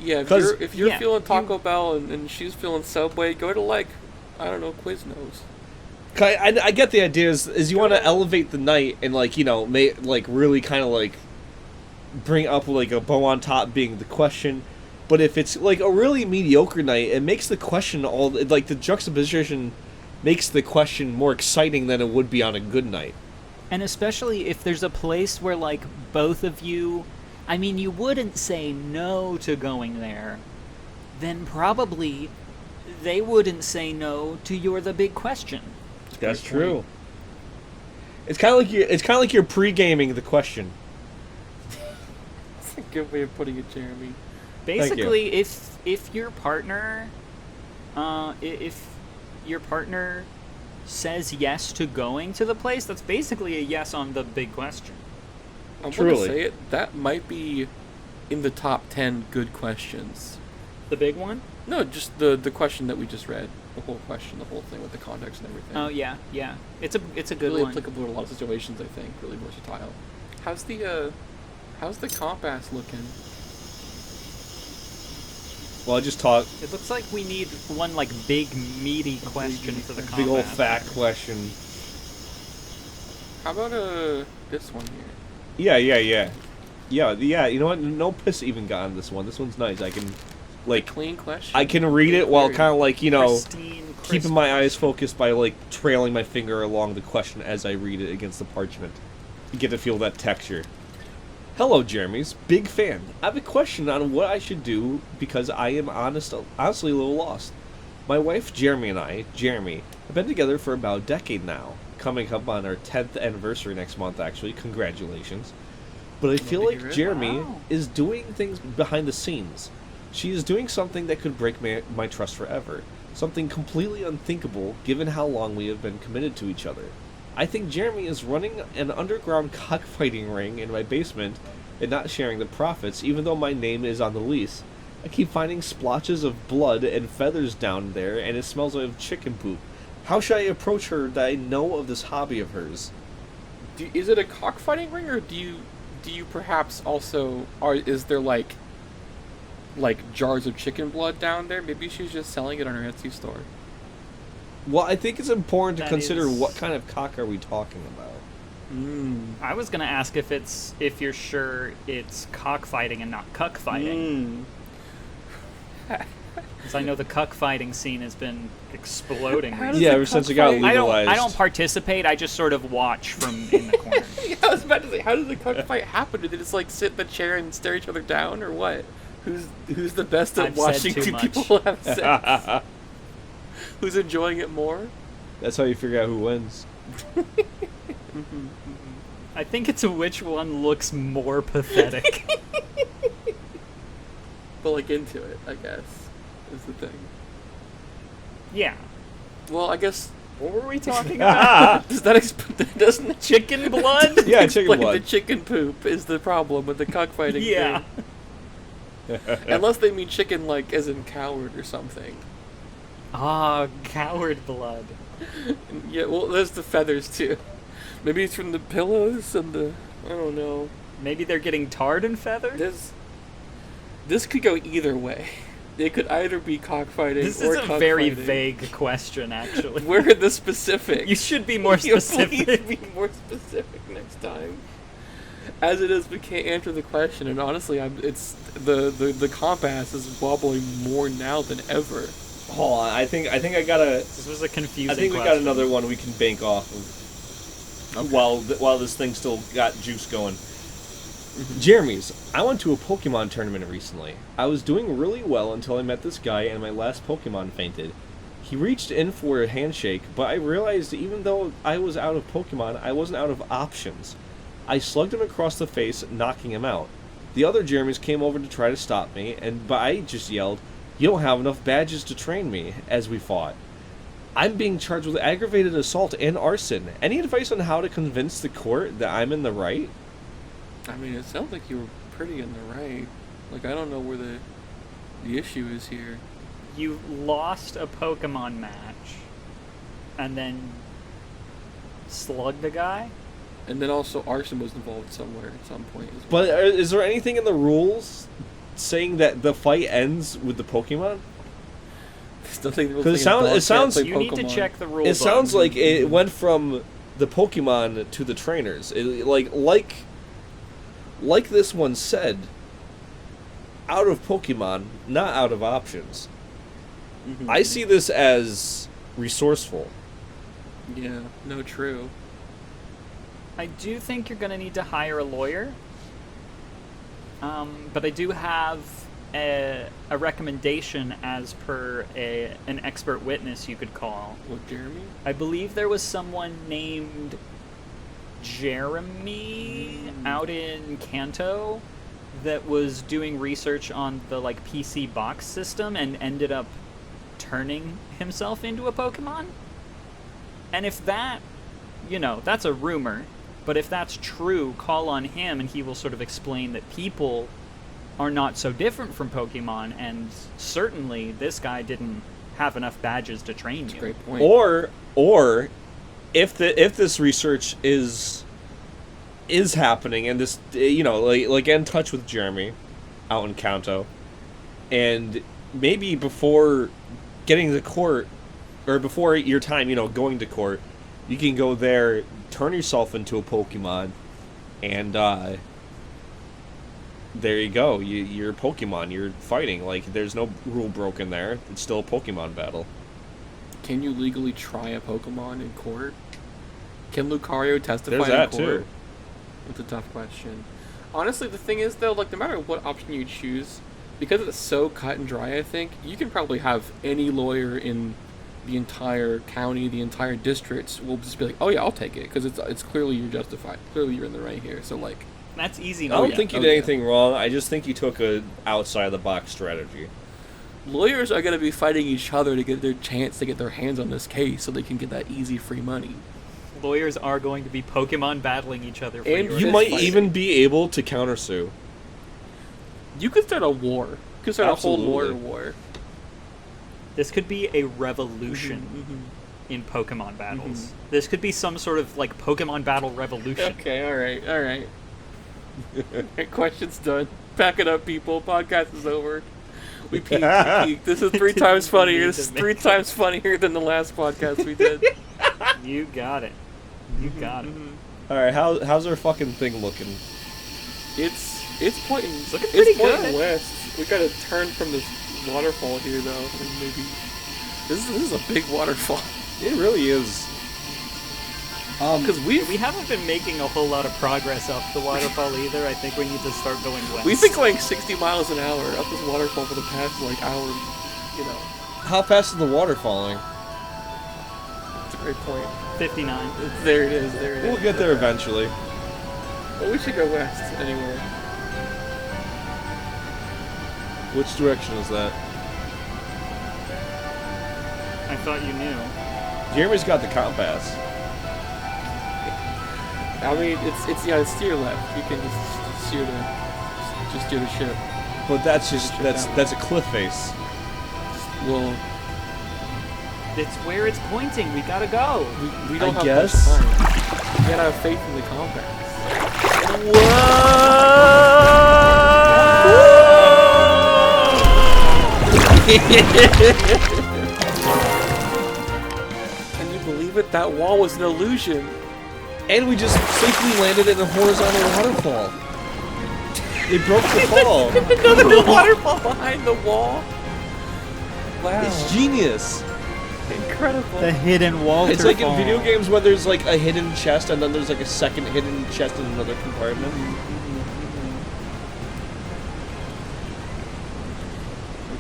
Yeah, if 'Cause- you're yeah, feeling Taco Bell and she's feeling Subway, go to, like, I don't know, Quiznos. I get the idea is you want to elevate the night and, like, you know, like, really kind of, like, bring up, like, a bow on top being the question. But if it's, like, a really mediocre night, it makes the question like, the juxtaposition makes the question more exciting than it would be on a good night. And especially if there's a place where, like, both of you, I mean, you wouldn't say no to going there, then probably they wouldn't say no to You're the Big Question. That's Great true. point. It's kind of like you're pre-gaming the question. That's a good way of putting it, Jeremy. Basically, if your partner, if your partner says yes to going to the place, that's basically a yes on the big question. I'm Truly. gonna say it. That might be in the top 10 good questions. The big one? No, just the question that we just read. The whole question, the whole thing with the context and everything. Oh yeah, yeah. It's a good really one. applicable to a lot of situations, I think. Really versatile. How's the compass looking? Well, I just talk It looks like we need one like big meaty question for the big combat. old fat question. How about this one here? Yeah. You know what? No piss even got on this one. This one's nice. I can, like, Clean question. I can read it while kind of, like, you know, Pristine, keeping my eyes focused by, like, trailing my finger along the question as I read it against the parchment. You get to feel that texture. Hello, Jeremies. Big fan. I have a question on what I should do because I am honestly a little lost. My wife, Jere-Me, and I, Jere-Me, have been together for about a decade now. Coming up on our 10th anniversary next month, actually. Congratulations. But I feel to like hear it. Jere-Me Wow. is doing things behind the scenes. She is doing something that could break my trust forever. Something completely unthinkable given how long we have been committed to each other. I think Jere-Me is running an underground cockfighting ring in my basement and not sharing the profits, even though my name is on the lease. I keep finding splotches of blood and feathers down there, and it smells like chicken poop. How should I approach her that I know of this hobby of hers? Is it a cockfighting ring, or do you perhaps also is there like jars of chicken blood down there? Maybe she's just selling it on her Etsy store. Well, I think it's important to That consider is- what kind of cock are we talking about. I was gonna ask if you're sure it's cockfighting and not cuck fighting. Because I know the cuck fighting scene has been exploding How recently. does Yeah, the ever since it got cockfight- legalized. I don't participate. I just sort of watch from in the corner. Yeah, I was about to say, how does the cockfight happen? Do they just like sit in the chair and stare each other down, or what? Who's the best at I've watching said too two much. people have sex? Who's enjoying it more? That's how you figure out who wins. I think it's which one looks more pathetic. But like into it, I guess, is the thing. Yeah. Well, I guess What were we talking about? doesn't the Chicken blood? Yeah, chicken explain blood. the chicken poop is the problem with the cockfighting Yeah. thing. Unless they mean chicken like as in coward or something. Ah, coward blood. Yeah, well, there's the feathers too. Maybe it's from the pillows and the I don't know. Maybe they're getting tarred and feathered? This could go either way. It could either be cockfighting This or is a very cockfighting. vague question, actually. Where are the specifics? You should be more You specific. Please be more specific next time. As it is, we can't answer the question, and honestly, it's the compass is wobbling more now than ever. Hold on, I think I gotta. This was a confusing I think we got question. another one we can bank off of. While this thing still got juice going. Jeremies, I went to a Pokemon tournament recently. I was doing really well until I met this guy and my last Pokemon fainted. He reached in for a handshake, but I realized even though I was out of Pokemon, I wasn't out of options. I slugged him across the face, knocking him out. The other Jeremies came over to try to stop me, but I just yelled, "You don't have enough badges to train me," as we fought. I'm being charged with aggravated assault and arson. Any advice on how to convince the court that I'm in the right? I mean, it sounds like you were pretty in the right. Like, I don't know where the issue is here. You lost a Pokemon match, and then slugged a guy? And then also arson was involved somewhere at some point as well. But is there anything in the rules saying that the fight ends with the Pokemon? Because it sounds- You need to check the rules. It sounds like it went from the Pokemon to the trainers. Like this one said, out of Pokemon, not out of options. I see this as resourceful. Yeah, no, true. I do think you're going to need to hire a lawyer. But I do have a recommendation as per an expert witness you could call. What, Jeremy? I believe there was someone named Jere-Me out in Kanto that was doing research on the PC box system and ended up turning himself into a Pokemon. And if that, that's a rumor, but if that's true, call on him and he will sort of explain that people are not so different from Pokemon, and certainly this guy didn't have enough badges to train you. Great point. Or if this research is happening and this get in touch with Jeremy out in Kanto, and maybe before getting to court or before your time going to court, you can go there, turn yourself into a Pokemon, and there you go. You're a Pokemon. You're fighting. There's no rule broken there. It's still a Pokemon battle. Can you legally try a Pokemon in court? Can Lucario testify There's in that, court? too. That's a tough question. Honestly, the thing is, though, no matter what option you choose, because it's so cut and dry, I think, you can probably have any lawyer in the entire county, the entire district, will just be like, oh yeah, I'll take it, because it's clearly you're justified. Clearly you're in the right here, so That's easy. I don't yeah. think you did anything wrong. I just think you took a outside-the-box strategy. lawyers are going to be fighting each other to get their chance to get their hands on this case so they can get that easy free money. lawyers are going to be Pokemon battling each other for And your You fist might fighting. even be able to countersue. You could start a war. You could start a whole lawyer Absolutely. war. This could be a revolution in Pokemon battles. This could be some sort of like Pokemon battle revolution. Okay, alright. Question's done. Pack it up, people. Podcast is over. We peaked. This is 3 times funnier. This is 3 times funnier than the last podcast we did. You got it. You got it. All right, how's our fucking thing looking? It's pointing. It's looking pretty pointing good. west. We gotta turn from this waterfall here, though, and maybe this is a big waterfall. It really is. Because We haven't been making a whole lot of progress up the waterfall either. I think we need to start going west. we've been going 60 miles an hour up this waterfall for the past like hour. You know, How fast is the water falling? it's a great point. 59. There it is. There it is. We'll get there eventually. But we should go west anyway. Which direction is that? I thought you knew. Jeremy's got the compass. I mean, it's to your left. You can just steer the ship. But that's just Straight that's down. that's a cliff face. Well, It's where it's pointing. We gotta go. we don't I have guess. much time. You gotta have faith in the compass. Can you believe it? That wall was an illusion. And we just safely landed in a horizontal waterfall. They broke the fall. Another waterfall behind the wall. Wow. It's genius. Incredible. The hidden waterfall. It's like in video games where there's like a hidden chest and then there's like a second hidden chest in another compartment.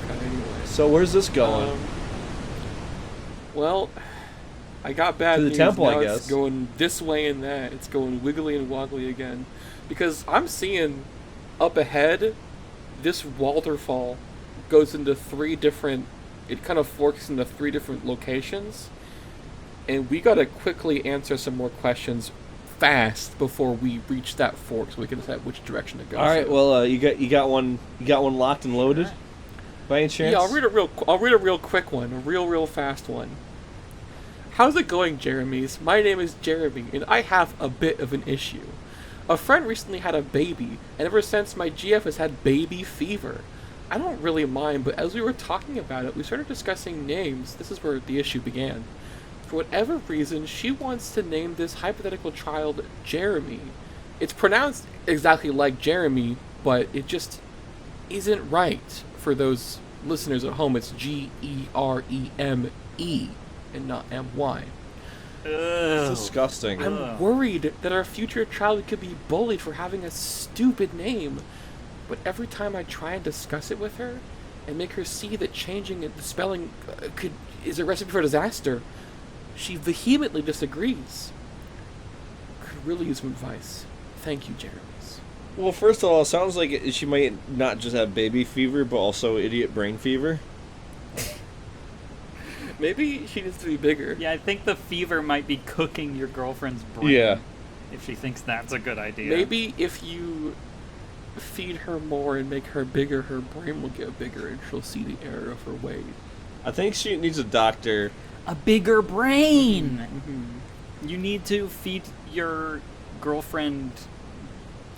Okay, anyway. So where's this going? Well, I got bad To the news. temple, I Now guess. It's going this way and that. It's going wiggly and woggly again. Because I'm seeing up ahead, this waterfall goes into 3 different... It kind of forks into 3 different locations. And we gotta quickly answer some more questions fast before we reach that fork so we can decide which direction to go. All right, to. well, you got one locked and loaded, by any chance? Yeah, I'll read a real quick one, a real fast one. How's it going, Jeremies? My name is Jeremy, and I have a bit of an issue. A friend recently had a baby, and ever since my GF has had baby fever. I don't really mind, but as we were talking about it, we started discussing names. This is where the issue began. For whatever reason, she wants to name this hypothetical child Jere-Me. It's pronounced exactly like Jeremy, but it just isn't right for those listeners at home. It's Gereme and not My. It's disgusting. I'm worried that our future child could be bullied for having a stupid name. But every time I try and discuss it with her and make her see that changing the spelling is a recipe for disaster, she vehemently disagrees. Could really use some advice. Thank you, Jeremies. Well, first of all, it sounds like she might not just have baby fever, but also idiot brain fever. Maybe she needs to be bigger. Yeah, I think the fever might be cooking your girlfriend's brain. Yeah. If she thinks that's a good idea. Maybe if you feed her more and make her bigger, her brain will get bigger and she'll see the error of her ways. I think she needs a doctor. A bigger brain! You need to feed your girlfriend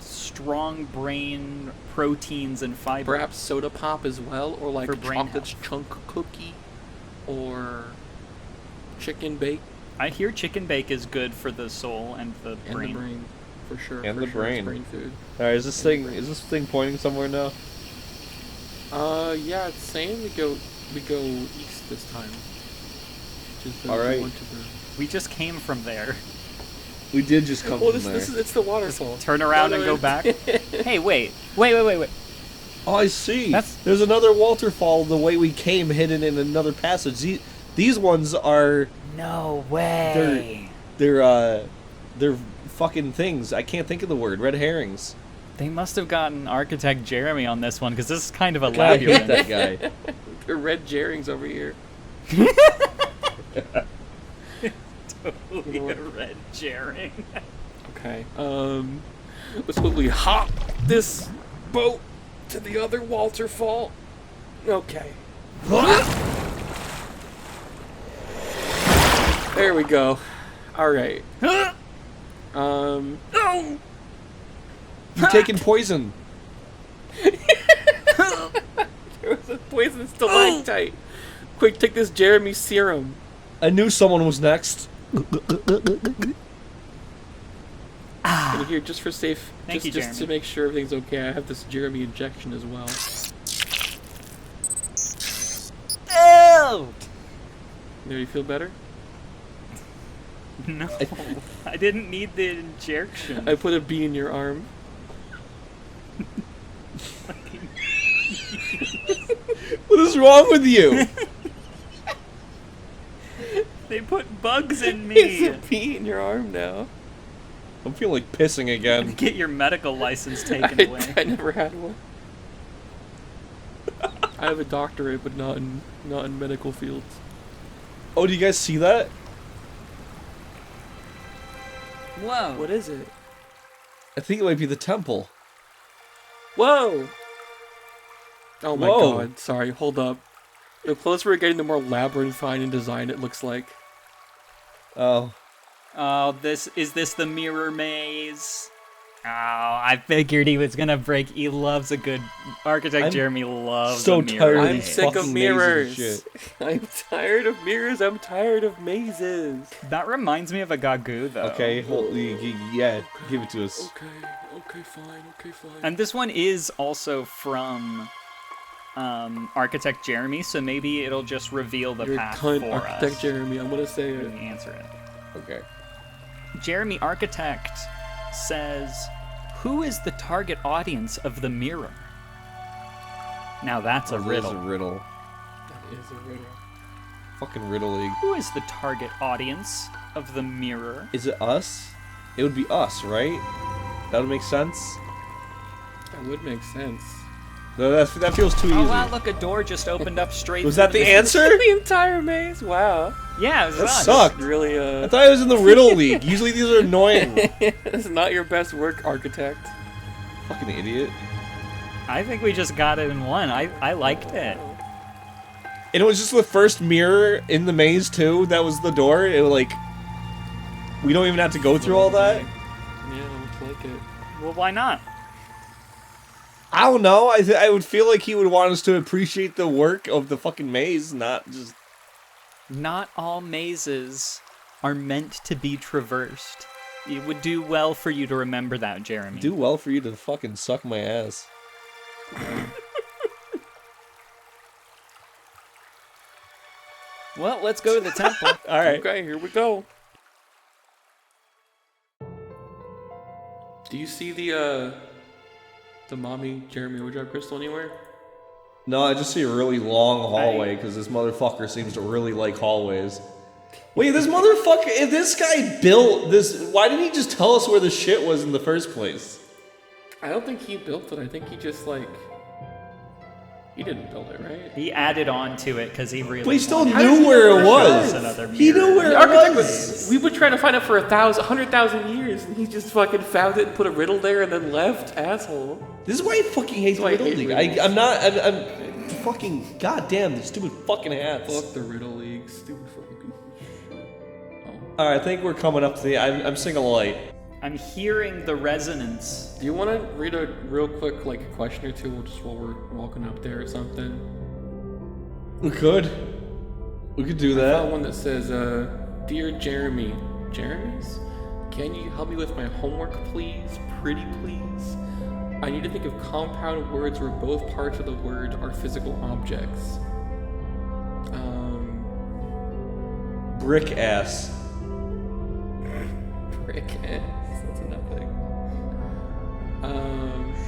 strong brain proteins and fiber. Perhaps soda pop as well, or like For brain chocolate health. chunk cookie, or chicken bake I hear chicken bake is good for the soul and the and brain. the brain, for sure. And for the sure, it's brain. brain food. All right, is this thing pointing somewhere now? Yeah, it's saying we go east this time. Which is the All right. one to the... We just came from there. We did just come Well, from there. it's the waterfall. Turn around and go back. Hey, wait. Wait. Oh, I see. That's- There's another waterfall the way we came, hidden in another passage. These ones are No way. they're fucking things. I can't think of the word. Red herrings. They must have gotten Architect Jeremy on this one, because this is kind of a God, I hate labyrinth. that guy. The red Jerrings over here. Totally a red Jerring. Okay. Let's quickly hop this boat to the other waterfall. Okay. There we go. All right. You taking poison? There was a poison stalactite. Quick, take this Jeremy serum. I knew someone was next. And here, just for safe, Thank you, just to Jeremy. make sure everything's okay, I have this Jeremy injection as well. Oh! Now you feel better? No, I didn't need the injection. I put a bee in your arm. What is wrong with you? They put bugs in There's me. a bee in your arm now. I'm feeling like pissing again. Get your medical license taken away. I never had one. I have a doctorate, but not in medical fields. Oh, do you guys see that? Whoa. What is it? I think it might be the temple. Whoa! Oh my Whoa. god, sorry, hold up. The closer we're getting, the more labyrinthine in design it looks like. Oh. Oh, is this the mirror maze? Oh, I figured he was gonna break. He loves a good architect. I'm Jeremy loves so a mirror tired of maze. I'm these sick of fucking mazes and mirrors. shit. I'm tired of mirrors, I'm tired of mazes. That reminds me of a Gagoo, though. Okay, yeah, give it to us. Okay, fine. And this one is also from Architect Jeremy, so maybe it'll just reveal the You're a path cunt, for Architect us. Jeremy, I'm gonna say Let it. me answer it. Okay. Jeremy Architect says, "Who is the target audience of the mirror?" Now that's a riddle. That is a riddle. That is a riddle. Fucking Riddle League. Who is the target audience of the mirror? Is it us? It would be us, right? That would make sense. That would make sense. No, that feels too easy. Oh wow, look, a door just opened up straight Was through that the maze. answer? The entire maze? Wow. Yeah, it was That us. sucked. Really, I thought it was in the Riddle League. Usually these are annoying. This is not your best work, Architect. Fucking idiot. I think we just got it in one. I liked it. And it was just the first mirror in the maze too. That was the door. It was like, we don't even have to go through all that. Yeah, looks like it. Well, why not? I don't know. I would feel like he would want us to appreciate the work of the fucking maze, not just. Not all mazes are meant to be traversed. It would do well for you to remember that, Jeremy. Do well for you to fucking suck my ass. Well, let's go to the temple. All right. Okay, here we go. Do you see the Mommy Jeremy Overdrive Crystal anywhere? No, I just see a really long hallway because this motherfucker seems to really like hallways. Wait, this motherfucker, if this guy built this, why didn't he just tell us where the shit was in the first place? I don't think he built it. I think he just he didn't build it, right? He added on to it because he really. But he still wanted knew to where it show us was. another He mirror. knew where The it architect was. we've been trying to find it for 100,000 years, and he just fucking found it and put a riddle there and then left, asshole. This is why he fucking hates That's why I Riddle hate League. riddles. I'm fucking, goddamn, the stupid fucking hats. Fuck the Riddle League, stupid fucking piece of shit. Alright, I think we're coming up to the, I'm seeing a light. I'm hearing the resonance. Do you want to read a real quick question or two just while we're walking up there or something? We could do I found that. one that says, Dear Jeremy, Jeremies? Can you help me with my homework, please? Pretty please? I need to think of compound words where both parts of the word are physical objects. Brick ass. Brick ass. That's nothing.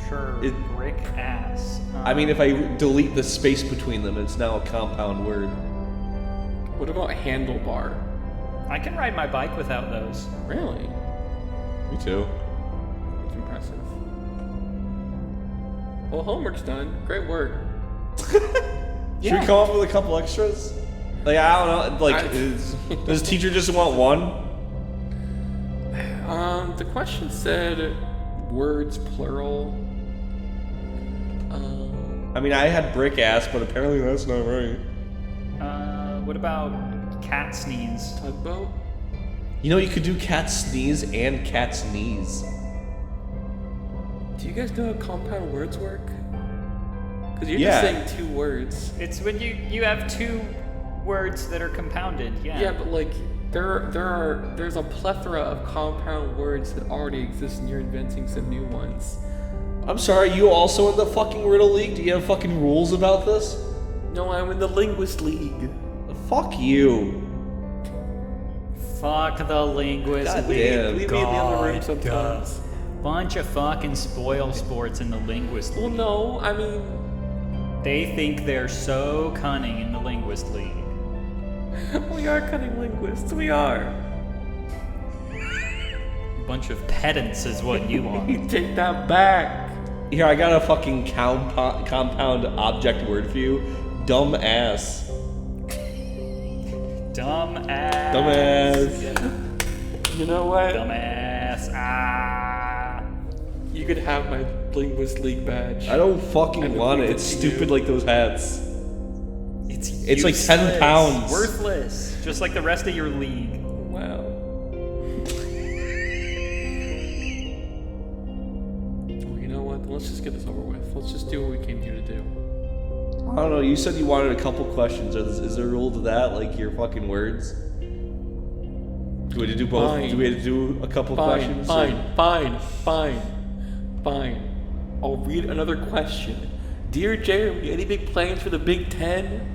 Sure. It- Brick ass. I mean, if I delete the space between them, it's now a compound word. What about handlebar? I can ride my bike without those. Really? Me too. That's impressive. Well, homework's done. Great work. Should we come up with a couple extras? Like, I don't know. Like, does teacher just want one? The question said words plural. I mean, I had brick ass, but apparently that's not right. What about cat sneeze? Tugboat? You know, you could do cat sneeze and cat's knees. Do you guys know how compound words work? Because you're just saying two words. It's when you have two words that are compounded. Yeah. Yeah, but like there's a plethora of compound words that already exist, and you're inventing some new ones. I'm sorry, you also in the fucking Riddle League? Do you have fucking rules about this? No, I'm in the Linguist League. Fuck you. Fuck the linguist. God league. damn. Leave me in the other room sometimes. Bunch of fucking spoil sports in the linguist league. Well, no, I mean, They think they're so cunning in the linguist league. we are cunning linguists. We are. Bunch of pedants is what you are. You take that back. Here, I got a fucking compound object word for you. Dumb ass. Dumbass. Dumbass. You know what? Dumbass. Ah. You could have my Linguist League badge. I don't fucking want it. It's stupid like those hats. It's like 10 pounds. Worthless. Just like the rest of your league. Wow. Well, you know what? Let's just get this over with. Let's just do what we came here to do. I don't know. You said you wanted a couple questions. Is there a rule to that? Like your fucking words? Do we have to do both? Fine. Do we have to do a couple questions? Fine. I'll read another question. Dear Jeremy, any big plans for the Big Ten?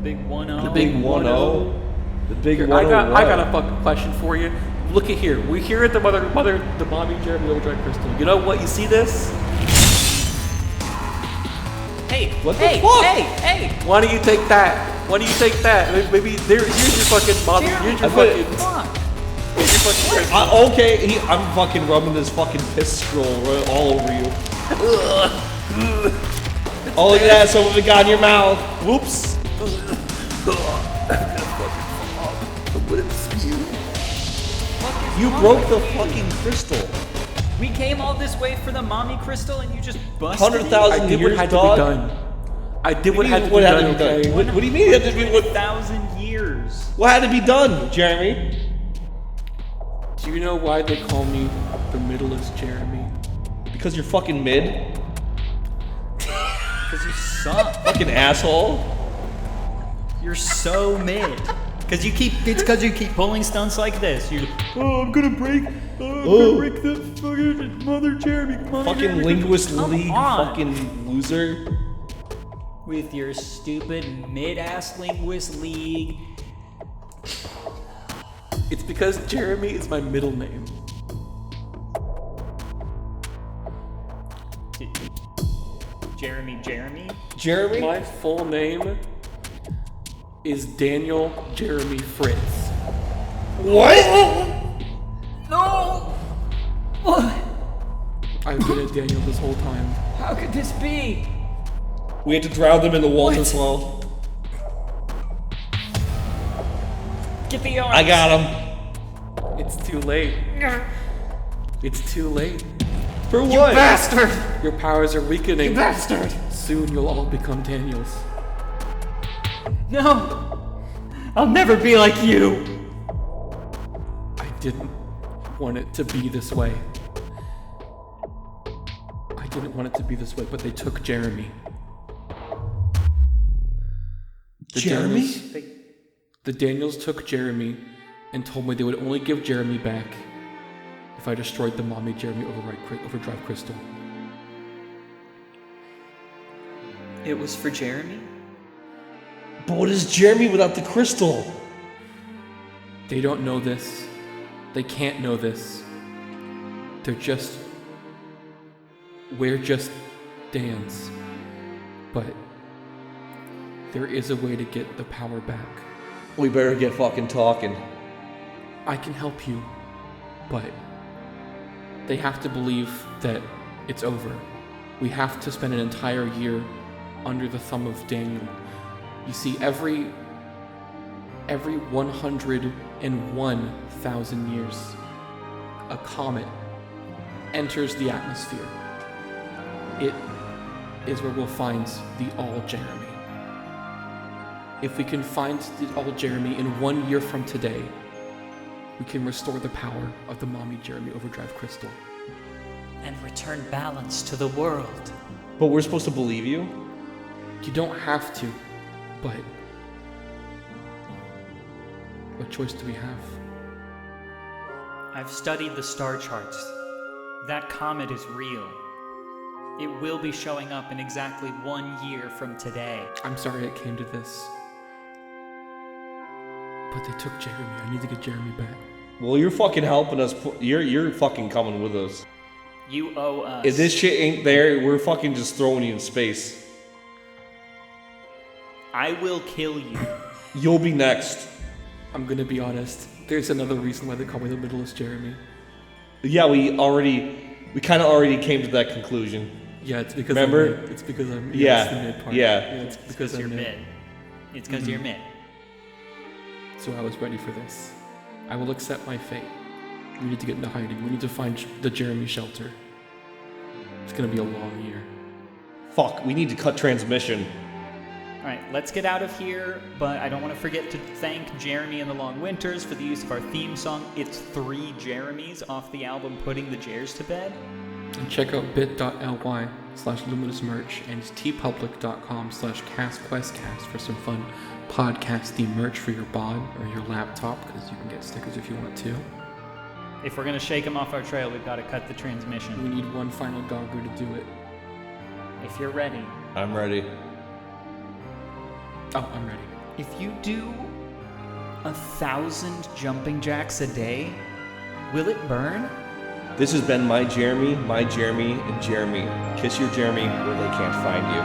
Big 1-0. The big 1-0. The big Here, 1-0. I got a fucking question for you. Look at here. We're here at the the Mommy Jeremy Overdrive Crystal. You know what? You see this? Hey, What the fuck? Hey! Why don't you take that? Maybe here's your fucking mommy. Here's your fucking. Here's your fucking. Okay, I'm fucking rubbing this fucking piss scroll right all over you. Oh, look at that! Some of it got in your mouth. Whoops. You broke the fucking crystal. We came all this way for the mommy crystal and you just busted 100,000 I did years, what had to be dog. done. I did what had to be What had done. to be done? Okay. What do you mean it had to be? 1,000 years. What had to be done, Jeremy? Do you know why they call me the middleest Jeremy? Because you're fucking mid. Because you suck. Fucking asshole. You're so mid. It's because you keep pulling stunts like this. I'm gonna break the fucking Mother Jeremy. Fucking linguist Come league, on. fucking loser. With your stupid mid-ass linguist league. It's because Jeremy is my middle name. Jeremy? Jeremy? My full name is Daniel Jeremy Fritz. What? No! What? I've been a Daniel this whole time. How could this be? We had to drown them in the Walter's Well. Get the arms. I got him. It's too late. It's too late. For what? Bastard! Your powers are weakening. Bastard! Soon you'll all become Daniels. No! I'll never be like you! I didn't want it to be this way. I didn't want it to be this way, but they took Jeremy. Jeremy? The Daniels took Jeremy and told me they would only give Jeremy back if I destroyed the Mommy Jeremy Overdrive Crystal. It was for Jeremy? But what is Jeremy without the crystal? They don't know this. They can't know this. We're just Dans. But there is a way to get the power back. We better get fucking talking. I can help you, but they have to believe that it's over. We have to spend an entire year under the thumb of Daniel You see, every 101,000 years, a comet enters the atmosphere. It is where we'll find the All Jeremy. If we can find the All Jeremy in 1 year from today, we can restore the power of the Mommy Jeremy Overdrive Crystal. And return balance to the world. But we're supposed to believe you? You don't have to, but what choice do we have? I've studied the star charts. That comet is real. It will be showing up in exactly 1 year from today. I'm sorry it came to this. But they took Jeremy. I need to get Jeremy back. Well, you're fucking helping us. You're fucking coming with us. You owe us. If this shit ain't there, we're fucking just throwing you in space. I will kill you. You'll be next. I'm gonna be honest. There's another reason why they call me the middleist Jeremy. Yeah, we kind of already came to that conclusion. Yeah, it's because Remember? I'm mid. It's because I'm Yeah, it's the mid part. yeah. It's because you're I'm mid. It's because you're mid. So I was ready for this. I will accept my fate. We need to get into hiding. We need to find the Jeremy shelter. It's gonna be a long year. Fuck, we need to cut transmission. Alright, let's get out of here, but I don't want to forget to thank Jeremy and the Long Winters for the use of our theme song, It's 3 Jeremies, off the album Putting the Jers to Bed. And check out bit.ly/luminousmerch and tpublic.com/castquestcast for some fun podcasty merch for your bod or your laptop, because you can get stickers if you want to. If we're going to shake them off our trail, we've got to cut the We transmission. need one final dogger to do it. If you're ready. I'm ready. Oh, I'm ready. If you do 1,000 jumping jacks a day, will it burn? This has been my Jeremy, and Jeremy. Kiss your Jeremy where they can't find you.